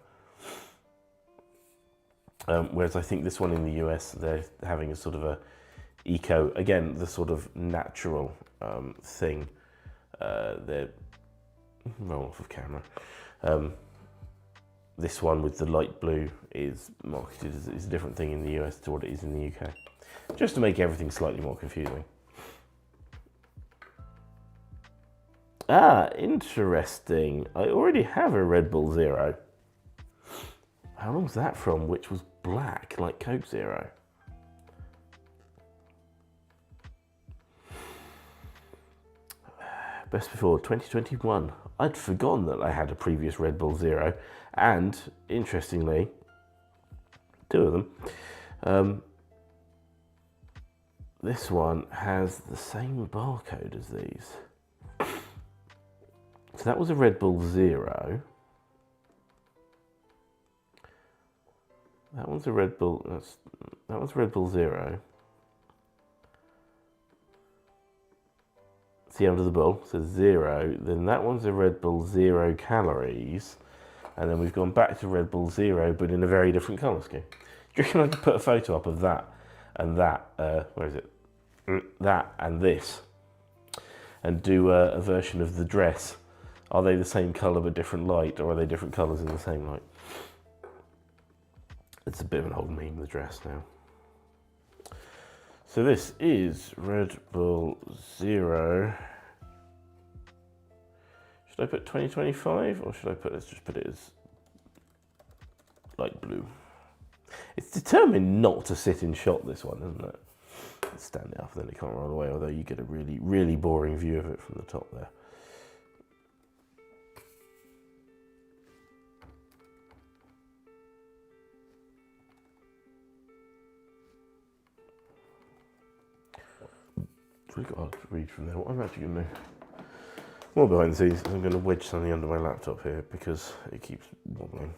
Whereas I think this one in the US, they're having a sort of a eco, again, the sort of natural thing. They're, roll off of camera. This one with the light blue is marketed as a different thing in the US to what it is in the UK. Just to make everything slightly more confusing. Ah, interesting. I already have a Red Bull Zero. How long's that from? Which was black, like Coke Zero. Best before 2021. I'd forgotten that I had a previous Red Bull Zero, and interestingly, 2 of them. This one has the same barcode as these. So that was a Red Bull Zero. That one's a Red Bull, that one's Red Bull Zero. See under the bull, so zero. Then that one's a Red Bull 0 calories. And then we've gone back to Red Bull Zero, but in a very different colour scheme. Do you reckon I could put a photo up of that and that, where is it? That and this. And do a version of the dress. Are they the same colour but different light, or are they different colours in the same light? It's a bit of an old meme, the dress now. So this is Red Bull Zero. Should I put 2025 or should I put, let's just put it as light blue. It's determined not to sit in shot, this one, isn't it? Let's stand it up, then it can't run away, although you get a really, really boring view of it from the top there. It's really hard to read from there. What I'm actually going to do, more behind the scenes, I'm going to wedge something under my laptop here because it keeps wobbling.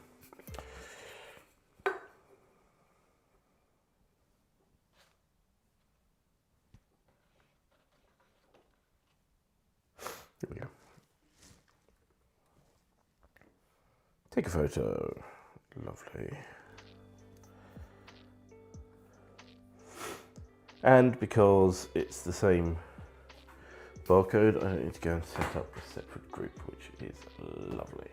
Here we go. Take a photo. Lovely. And because it's the same barcode, I don't need to go and set up a separate group, which is lovely.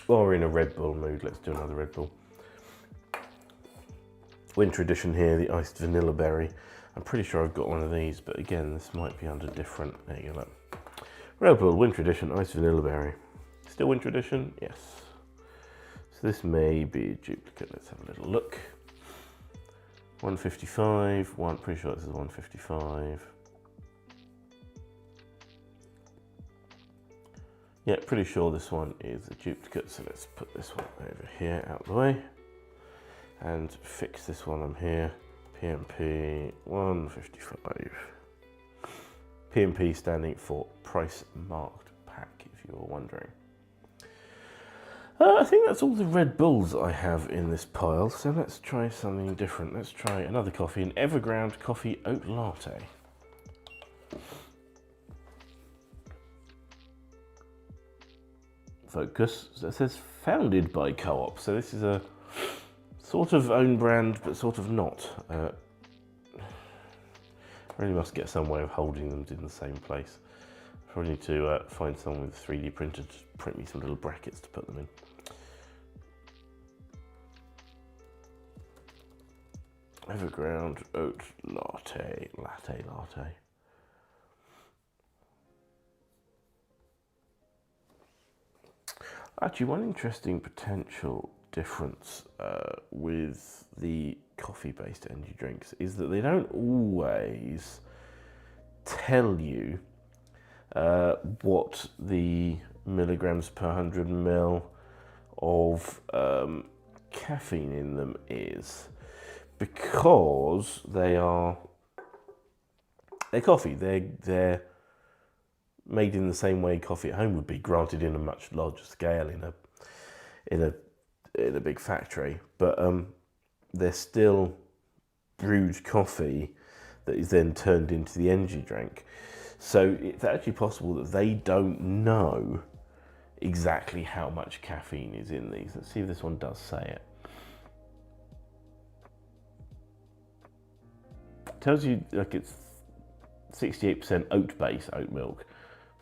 While we're in a Red Bull mood, let's do another Red Bull. Winter edition here, the iced vanilla berry. I'm pretty sure I've got one of these, but again, this might be under different. There you go, look. Red Bull Winter Edition, iced vanilla berry. Still Winter Edition? Yes. So this may be a duplicate. Let's have a little look. 155, pretty sure this is 155. Yeah, pretty sure this one is a duplicate. So let's put this one over here out of the way and fix this one on here. PMP 155. PMP standing for price marked pack, if you were wondering. I think that's all the Red Bulls I have in this pile, so let's try something different. Let's try another coffee, an Everground Coffee Oat Latte. Focus, so it says founded by Co-op, so this is a sort of own brand, but sort of not. Really must get some way of holding them in the same place. Probably need to find someone with a 3D printer to print me some little brackets to put them in. Everground Oat Latte, Latte. Actually, one interesting potential difference with the coffee-based energy drinks is that they don't always tell you what the milligrams per 100 ml of caffeine in them is, because they're coffee. They're made in the same way coffee at home would be, granted in a much larger scale in a big factory, but they're still brewed coffee that is then turned into the energy drink. So it's actually possible that they don't know exactly how much caffeine is in these. Let's see if this one does say it. It tells you like it's 68% oat base, oat milk,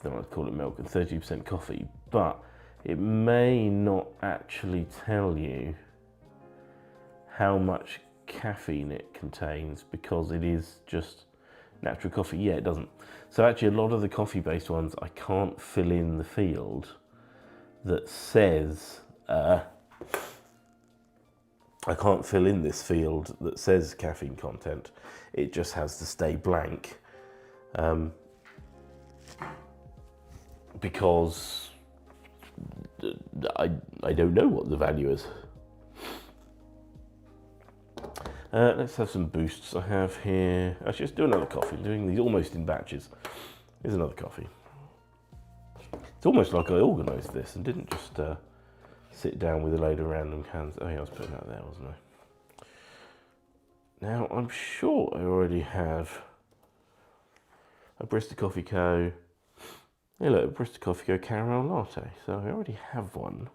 then I'd call it milk, and 30% coffee, but it may not actually tell you how much caffeine it contains, because it is just natural coffee. Yeah, it doesn't. So actually a lot of the coffee-based ones, I can't fill in the field that says, I can't fill in this field that says caffeine content. It just has to stay blank. Because I don't know what the value is. Let's have some boosts. I have here, actually let's do another coffee. I'm doing these almost in batches. Here's another coffee. It's almost like I organised this and didn't just sit down with a load of random cans. Oh yeah, I was putting that there, wasn't I? Now, I'm sure I already have a Barista Coffee Co. Hey look, Barista Coffee Co. Caramel Latte. So I already have one.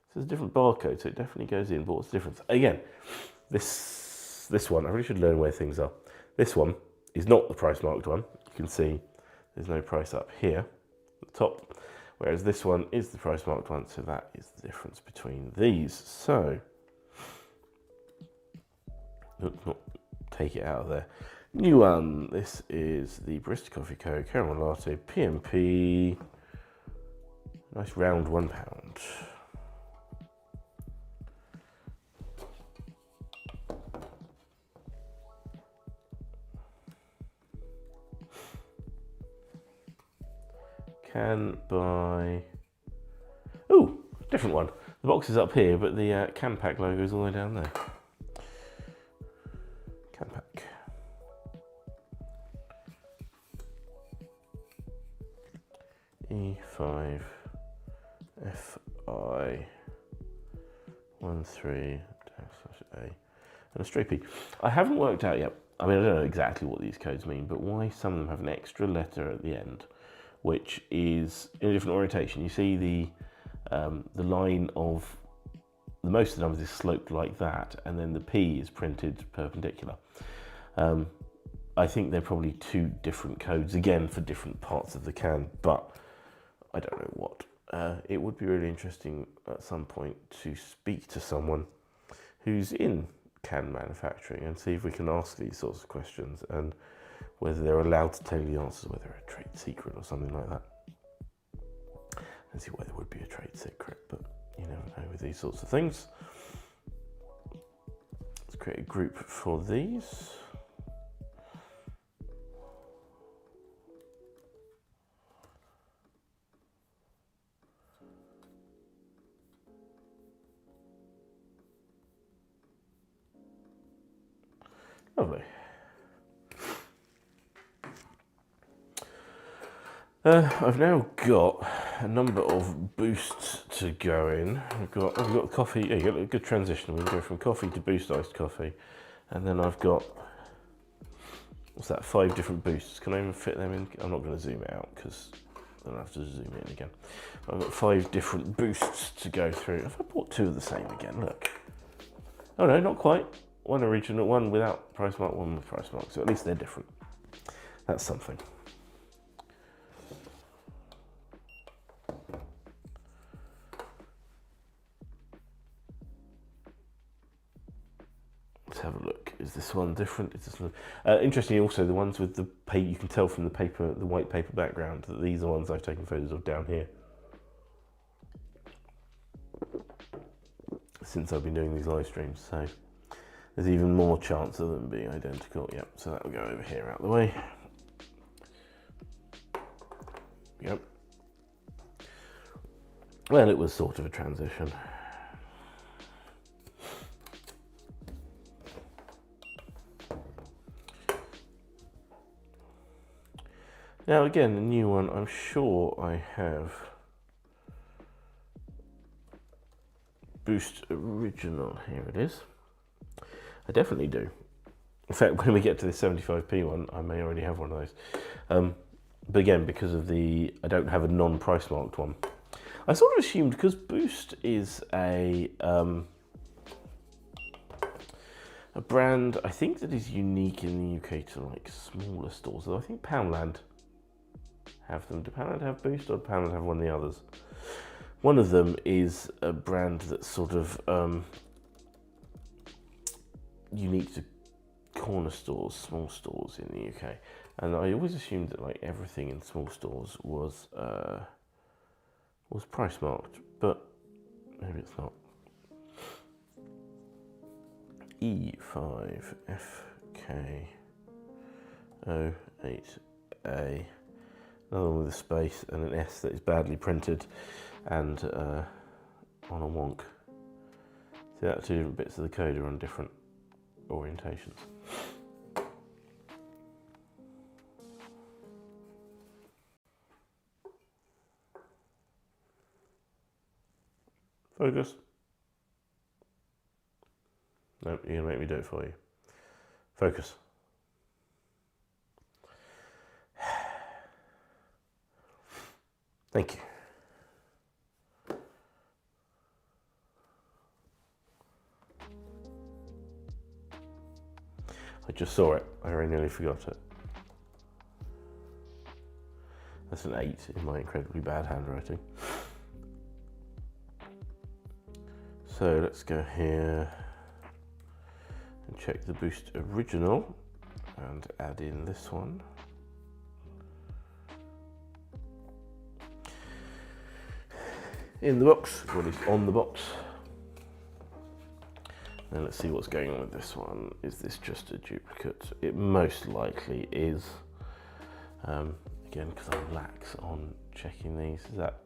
So there's a different barcode, so it definitely goes in, but what's the difference? Again, this one, I really should learn where things are. This one is not the price marked one. You can see there's no price up here at the top, whereas this one is the price marked one, so that is the difference between these. So, not take it out of there. New one, this is the Barista Coffee Co. Caramel Latte PMP, nice round £1. Can buy, oh, different one. The box is up here, but the can pack logo is all the way down there. Can pack. E5 FI 13 /A and a straight P. I haven't worked out yet. I mean, I don't know exactly what these codes mean, but why some of them have an extra letter at the end, which is in a different orientation. You see the line of the most of the numbers is sloped like that, and then the P is printed perpendicular. I think they're probably two different codes, again, for different parts of the can, but I don't know what. It would be really interesting at some point to speak to someone who's in can manufacturing and see if we can ask these sorts of questions and whether they're allowed to tell you the answers, whether they're a trade secret or something like that. And see why there would be a trade secret, but you never know with these sorts of things. Let's create a group for these. Lovely. I've now got a number of boosts to go in. We've got coffee. Yeah, you got a good transition. We can go from coffee to boost iced coffee, and then I've got, what's that? 5 different boosts. Can I even fit them in? I'm not going to zoom it out because then I have to zoom in again. I've got 5 different boosts to go through. Have I bought 2 of the same again? Look. Oh no, not quite. One original, one without price mark, one with price mark. So at least they're different. That's something. Let's have a look. Is this one different? Is this one... interestingly, also the ones with the paper, you can tell from the paper, the white paper background, that these are ones I've taken photos of down here. Since I've been doing these live streams, so there's even more chance of them being identical. Yep, so that will go over here out the way. Yep. Well, it was sort of a transition. Now again, a new one, I'm sure I have Boost Original, here it is. I definitely do. In fact, when we get to the 75p one, I may already have one of those. But again, because of I don't have a non-price marked one. I sort of assumed, because Boost is a brand, I think, that is unique in the UK to like smaller stores. So I think Poundland have them. Do Poundland have Boost, or do Poundland have one of the others? One of them is a brand that's sort of unique to corner stores, small stores in the UK. And I always assumed that like everything in small stores was price marked, but maybe it's not. E5FK08A. Another one with a space and an S that is badly printed and on a wonk. See, that 2 different bits of the code are on different orientations. Focus. Nope, you're gonna make me do it for you. Focus. Thank you. I just saw it. I very nearly forgot it. That's an 8 in my incredibly bad handwriting. So let's go here and check the Boost Original and add in this one. In the box, or at least on the box. And let's see what's going on with this one. Is this just a duplicate? It most likely is. Again, because I'm lax on checking these. Is that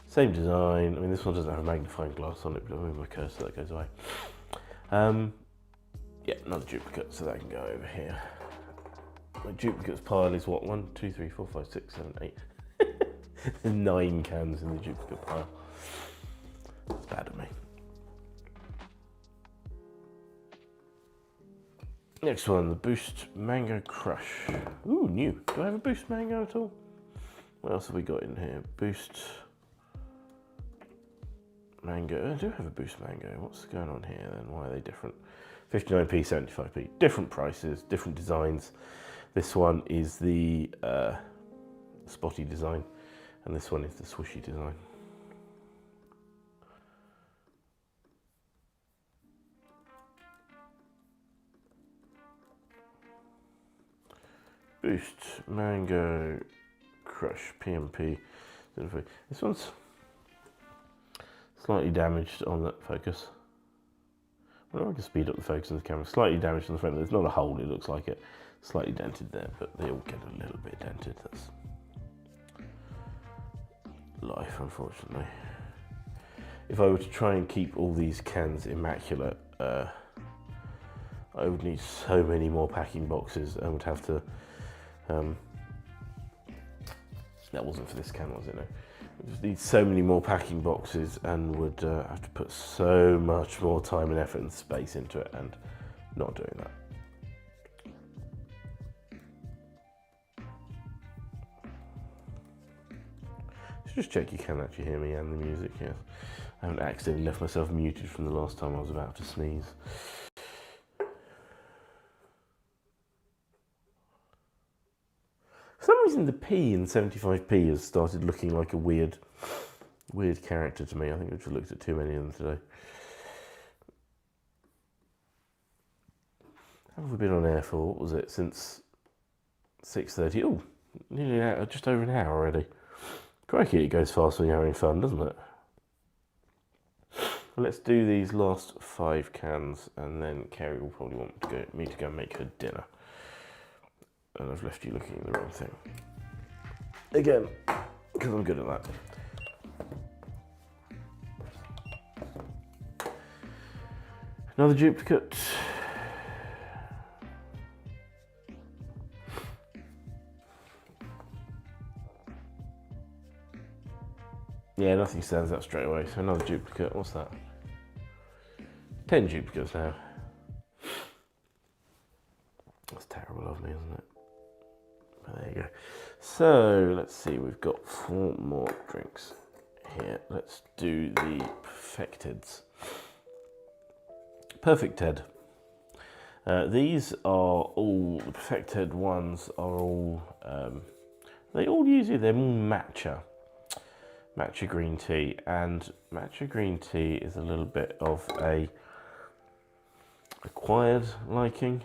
same design? I mean, this one doesn't have a magnifying glass on it, but I move my cursor, that goes away. Yeah, another duplicate, so that can go over here. My duplicates pile is what? 1, 2, 3, 4, 5, 6, 7, 8. There's 9 cans in the duplicate pile. That's bad of me. Next one, the Boost Mango Crush. Ooh, new. Do I have a Boost Mango at all? What else have we got in here? Boost Mango. I do have a Boost Mango. What's going on here then? Why are they different? 59p, 75p. Different prices, different designs. This one is the spotty design, and this one is the swooshy design. Boost Mango Crush PMP. This one's slightly damaged on that focus. I wonder if I can speed up the focus on the camera. Slightly damaged on the front. There's not a hole, it looks like it. Slightly dented there, but they all get a little bit dented. That's life, unfortunately. If I were to try and keep all these cans immaculate, I would need so many more packing boxes and would have to That wasn't for this can, was it? No. We just need so many more packing boxes and would have to put so much more time and effort and space into it, and not doing that. Just check you can actually hear me and the music, yes. I haven't accidentally left myself muted from the last time I was about to sneeze. For some reason the P in 75p has started looking like a weird character to me. I think I've just looked at too many of them today. How have we been on air for? What was it? Since 6:30? Oh, nearly an hour, just over an hour already. Crikey, it goes fast when you're having fun, doesn't it? Well, let's do these last 5 cans, and then Kerry will probably want me to go and make her dinner. And I've left you looking at the wrong thing. Again, because I'm good at that. Another duplicate. Yeah, nothing stands out straight away, so another duplicate. What's that? 10 duplicates now. That's terrible of me, isn't it? There you go. So, let's see, we've got 4 more drinks here. Let's do the Perfecteds. Perfected. These are all, the Perfected ones are all, they all use it, they're all matcha green tea, and matcha green tea is a little bit of a acquired liking.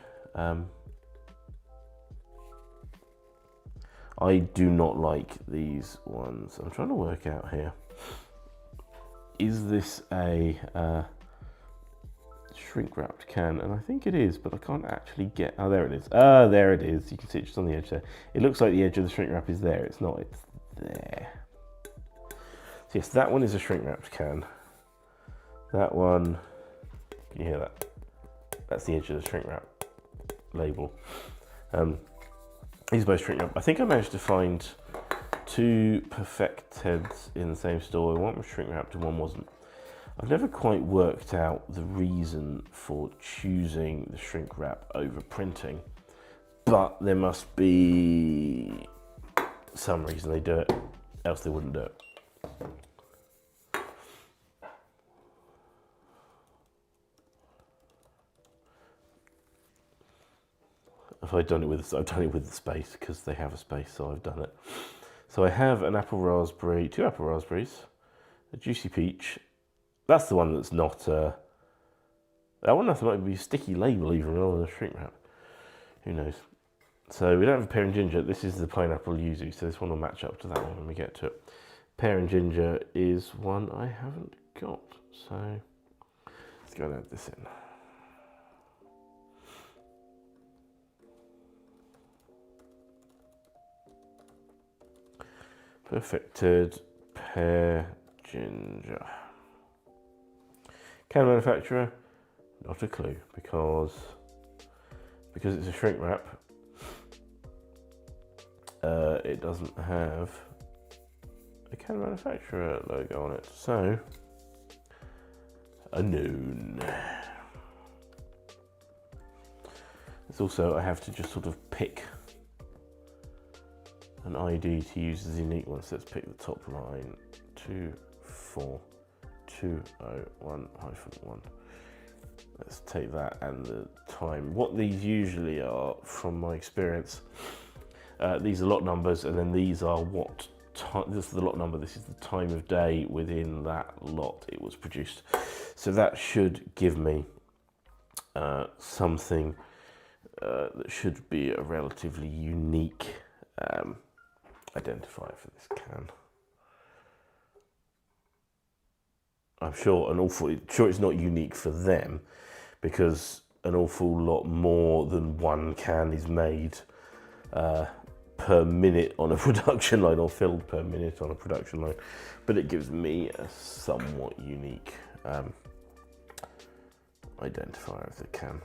I do not like these ones. I'm trying to work out here. Is this a shrink-wrapped can? And I think it is, but I can't actually get... Oh, there it is. Ah, there it is. You can see it just on the edge there. It looks like the edge of the shrink wrap is there. It's not. It's there. So yes, that one is a shrink-wrapped can. That one... Can you hear that? That's the edge of the shrink-wrap label. These are both shrink wrap. I think I managed to find 2 Perfecteds in the same store. One was shrink wrapped and one wasn't. I've never quite worked out the reason for choosing the shrink wrap over printing, but there must be some reason they do it, else they wouldn't do it. I've done it with the space because they have a space, so I've done it. So I have an apple raspberry, 2 apple raspberries, a juicy peach. That's the one that's not. That one might be a sticky label even rather than a shrink wrap. Who knows? So we don't have a pear and ginger. This is the pineapple yuzu, so this one will match up to that one when we get to it. Pear and ginger is one I haven't got, so let's go and add this in. Perfected pear ginger. Can manufacturer? Not a clue, because it's a shrink wrap. It doesn't have a can manufacturer logo on it, so unknown. It's also, I have to just sort of pick an ID to use as a unique one. So let's pick the top line, 24201-1. Let's take that and the time. What these usually are, from my experience, these are lot numbers, and then these are what time. This is the lot number. This is the time of day within that lot it was produced. So that should give me something that should be a relatively unique identifier for this can. I'm sure it's not unique for them, because an awful lot more than one can is made per minute on a production line, or filled per minute on a production line, but it gives me a somewhat unique identifier of the can.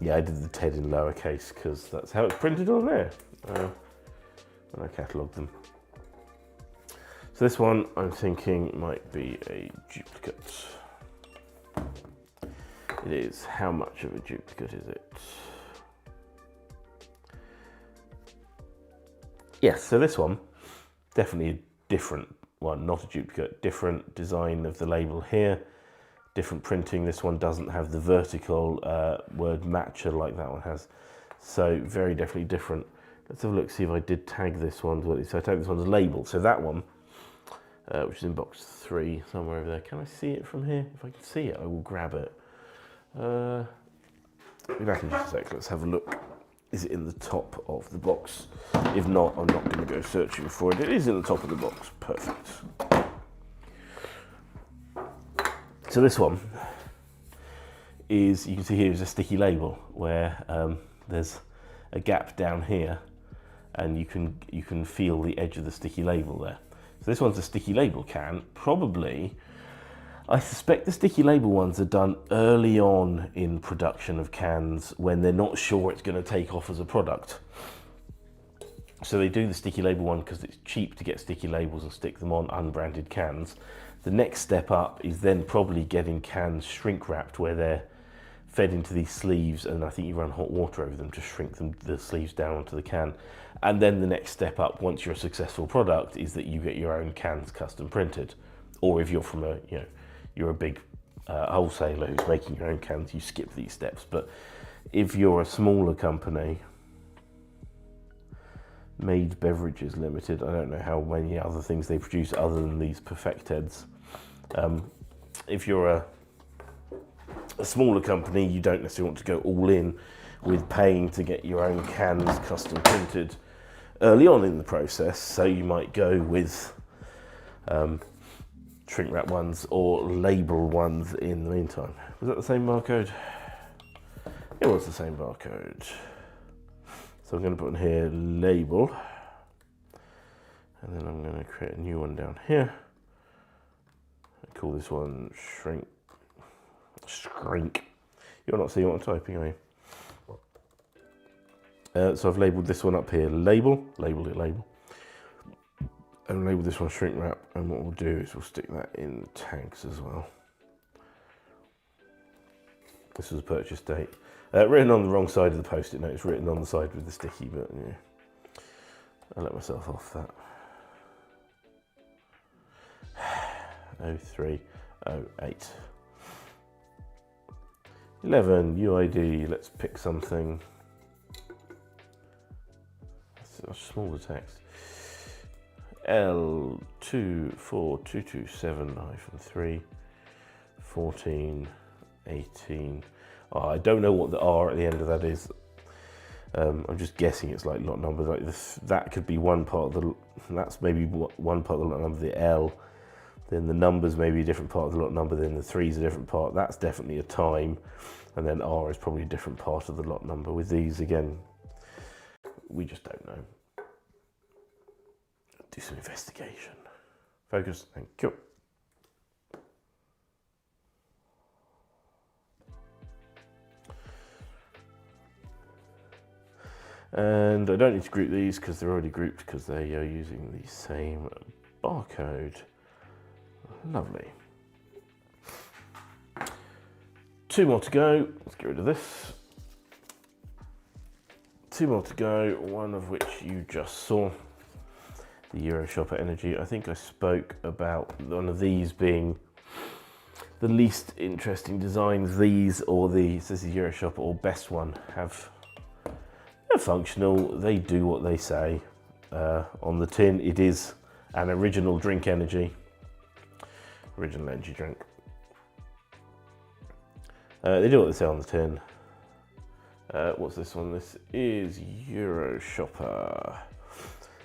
Yeah, I did the TED in lowercase because that's how it's printed on there when I catalogued them. So this one I'm thinking might be a duplicate. It is. How much of a duplicate is it? Yes, so this one, definitely a different one, not a duplicate, different design of the label here, different printing. This one doesn't have the vertical word matcher like that one has. So very definitely different. Let's have a look, see if I did tag this one. So I tagged this one's label. So that one, which is in box 3, somewhere over there. Can I see it from here? If I can see it, I will grab it. Be back in just a sec, let's have a look. Is it in the top of the box? If not, I'm not going to go searching for it. It is in the top of the box. Perfect. So this one is, you can see here is a sticky label where there's a gap down here, and you can feel the edge of the sticky label there. So this one's a sticky label can. Probably, I suspect the sticky label ones are done early on in production of cans when they're not sure it's going to take off as a product. So they do the sticky label one because it's cheap to get sticky labels and stick them on unbranded cans. The next step up is then probably getting cans shrink wrapped where they're fed into these sleeves, and I think you run hot water over them to shrink the sleeves down onto the can. And then the next step up, once you're a successful product, is that you get your own cans custom printed. Or if you're from a, you're a big wholesaler who's making your own cans, you skip these steps. But if you're a smaller company, Made Beverages Limited, I don't know how many other things they produce other than these Perfecteds. If you're a smaller company, you don't necessarily want to go all in with paying to get your own cans custom printed early on in the process. So you might go with shrink wrap ones or label ones in the meantime. Was that the same barcode? It was the same barcode. So I'm going to put in here label, and then I'm going to create a new one down here. I call this one shrink. You're not seeing what I'm typing, are you? So I've labelled this one up here label, label, and label this one shrink wrap. And what we'll do is we'll stick that in the tags as well. This was a purchase date. Written on the wrong side of the post-it note. It's written on the side with the sticky, but yeah, I let myself off that. 0308. 11 UID. Let's pick something. That's much smaller text. L24227-3 14 18. Oh, I don't know what the R at the end of that is. I'm just guessing it's like lot number. Like this, that could be one part of the. That's maybe one part of the lot number. The L, then the numbers maybe a different part of the lot number. Then the 3's a different part. That's definitely a time, and then R is probably a different part of the lot number. With these again, we just don't know. Do some investigation. Focus. Thank you. And I don't need to group these because they're already grouped because they are using the same barcode. Lovely. 2 more to go. Let's get rid of this. 2 more to go, one of which you just saw. The Euroshopper Energy. I think I spoke about one of these being the least interesting designs. These or this is Euroshopper or best one have. They're functional, they do what they say. On the tin, it is an original drink energy. Original energy drink. They do what they say on the tin. What's this one? This is Euroshopper.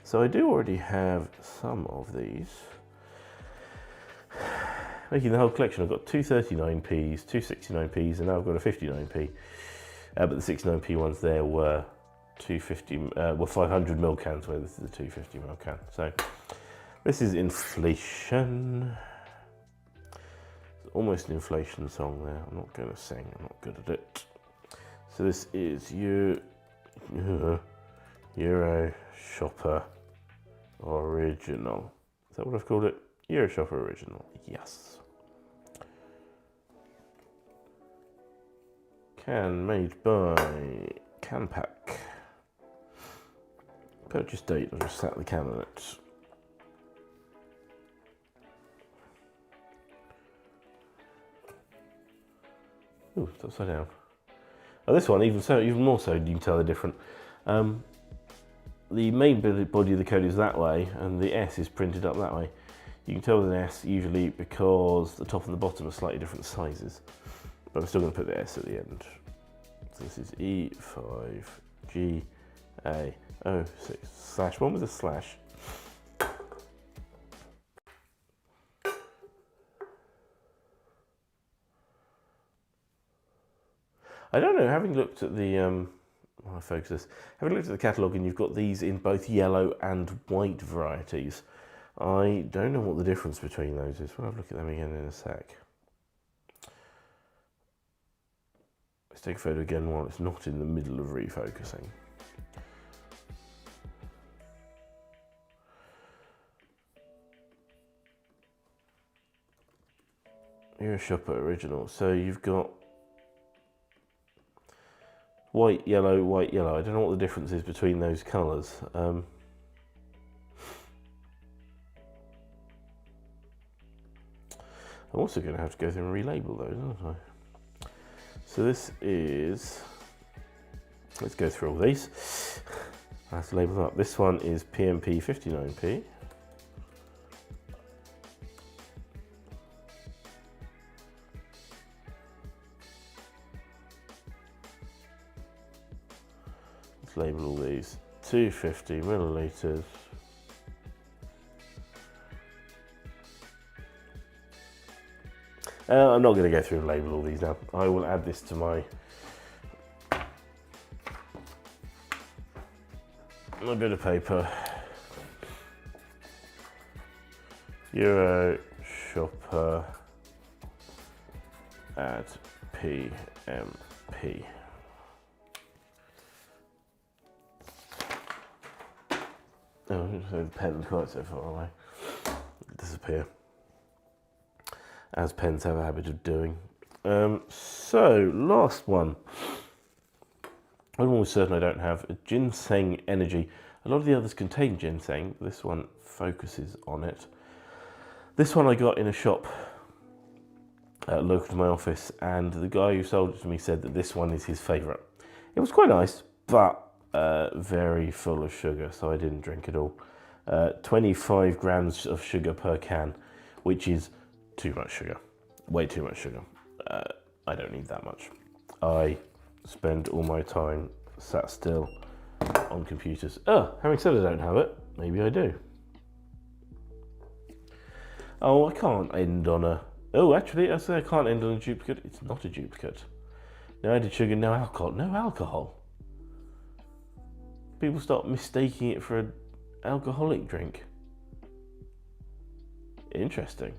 So I do already have some of these. Making the whole collection, I've got 2 39p's, 2 69p's, and now I've got a 59p. But the 69p ones there were 500ml cans, where this is a 250ml can. So this is inflation. It's almost an inflation song there. I'm not going to sing, I'm not good at it. So this is Euro Shopper Original. Is that what I've called it? Euro Shopper Original, yes. Can made by Canpack. Purchase date, I'll just set the can on it. Ooh, it's upside down. Oh, this one, even more so, you can tell they're different. The main body of the code is that way, and the S is printed up that way. You can tell with an S usually because the top and the bottom are slightly different sizes. But I'm still going to put the S at the end. So this is E5GA06 / one with a slash. I don't know, having looked at the, I'll focus this. Having looked at the catalogue, and you've got these in both yellow and white varieties. I don't know what the difference between those is. We'll have a look at them again in a sec. Let's take a photo again while it's not in the middle of refocusing. You're a Shopper Original. So you've got white, yellow, white, yellow. I don't know what the difference is between those colours. I'm also going to have to go through and relabel those, aren't I? So this is, let's go through all these. I have to label them up. This one is PMP 59p. Let's label all these. 250 millilitres. I'm not going to go through and label all these now. I will add this to my bit of paper. Euro Shopper at PMP. Oh, the pen quite so far away. Disappear. As pens have a habit of doing. So, last one. I'm almost certain I don't have a Ginseng Energy. A lot of the others contain ginseng. This one focuses on it. This one I got in a shop local to my office, and the guy who sold it to me said that this one is his favourite. It was quite nice, but very full of sugar, so I didn't drink it all. 25 grams of sugar per can, which is too much sugar, way too much sugar. I don't need that much. I spend all my time sat still on computers. Having said I don't have it, maybe I do. Oh, I can't end on a, oh actually I say I can't end on a duplicate. It's not a duplicate. No added sugar, no alcohol. No alcohol. People start mistaking it for an alcoholic drink. Interesting.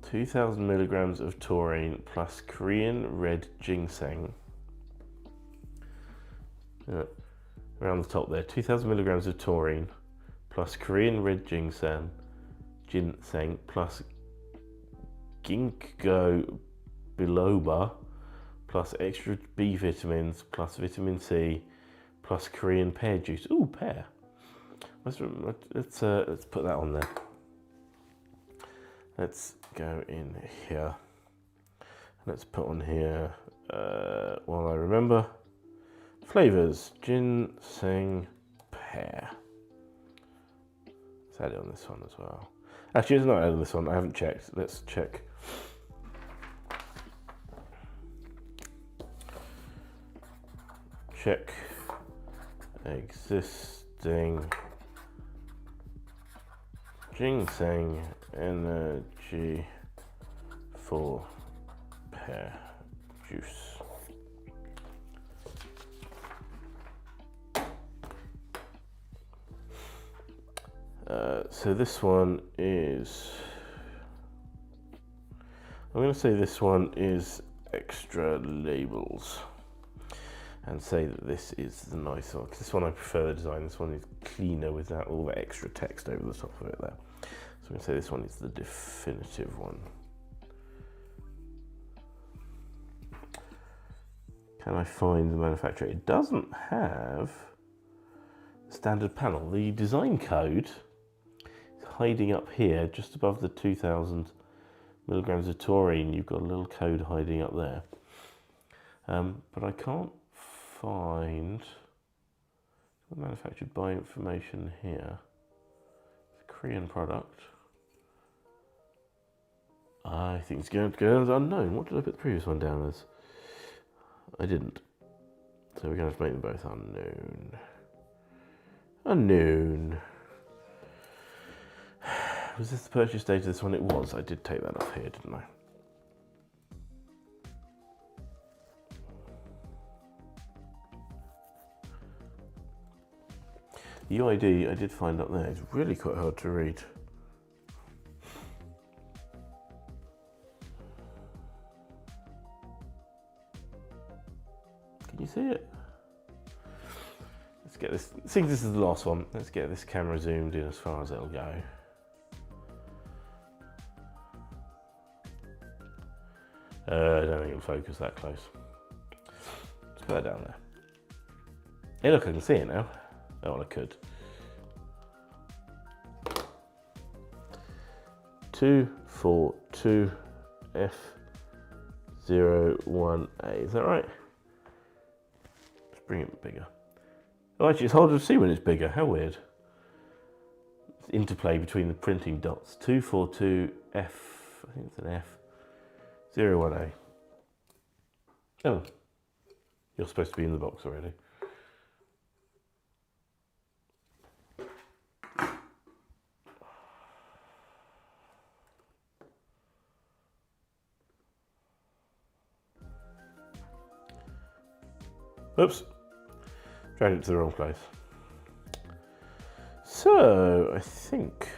2,000 milligrams of taurine plus Korean red ginseng. Around the top there, 2,000 milligrams of taurine plus Korean red ginseng plus ginkgo biloba plus extra B vitamins plus vitamin C plus Korean pear juice. Ooh, pear. Let's put that on there. Let's go in here. Let's put on here, while I remember, flavors, ginseng, pear. Let's add it on this one as well. Actually, it's not added on this one, I haven't checked. Let's check. Check existing Ginseng Energy for pear juice. So this one is I'm going to say this one is extra labels and say that this is the nice one, because this one I prefer the design. This one is cleaner without all the extra text over the top of it there. So I'm going to say this one is the definitive one. Can I find the manufacturer? It doesn't have a standard panel. The design code is hiding up here just above the 2000 milligrams of taurine. You've got a little code hiding up there. But I can't find the manufactured by information here. It's a Korean product. I think it's going to go as unknown. What did I put the previous one down as? I didn't. So we're going to have to make them both unknown. Unknown. Was this the purchase date of this one? It was. I did take that off here, didn't I? The UID I did find up there. It's really quite hard to read. Can you see it? Let's get this. I think this is the last one. Let's get this camera zoomed in as far as it'll go. I don't think it'll focus that close. Let's put that down there. Hey, look, I can see it now. Oh, well, I could. 242F01A. Is that right? Let's bring it bigger. Oh, actually, it's harder to see when it's bigger. How weird. It's interplay between the printing dots. 242F. I think it's an F. 01A. Oh, you're supposed to be in the box already. Oops, dragged it to the wrong place. So, I think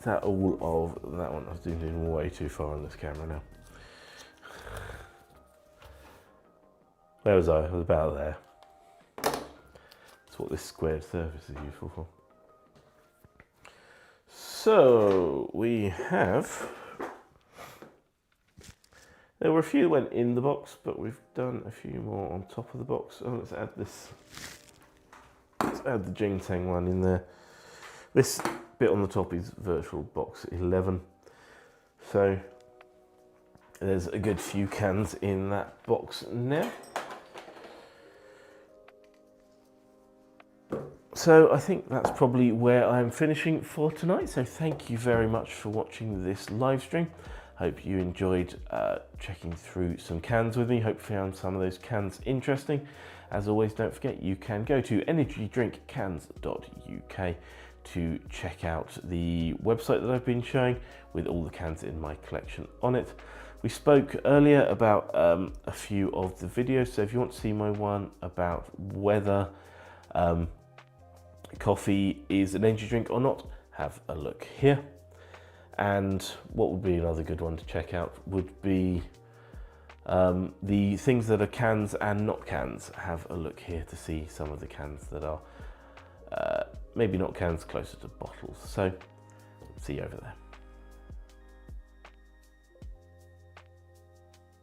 that all of that one. I've zoomed in way too far on this camera now. Where was I? I was about there. That's what this squared surface is useful for. So, we have... There were a few that went in the box, but we've done a few more on top of the box. Oh, let's add this. Let's add the Ginseng one in there. This bit on the top is virtual box 11. So there's a good few cans in that box now. So I think that's probably where I'm finishing for tonight. So thank you very much for watching this live stream. Hope you enjoyed checking through some cans with me. Hope you found some of those cans interesting. As always, don't forget you can go to energydrinkcans.uk to check out the website that I've been showing with all the cans in my collection on it. We spoke earlier about a few of the videos, so if you want to see my one about whether coffee is an energy drink or not, have a look here. And what would be another good one to check out would be the things that are cans and not cans. Have a look here to see some of the cans that are maybe not cans, closer to bottles. So see you over there.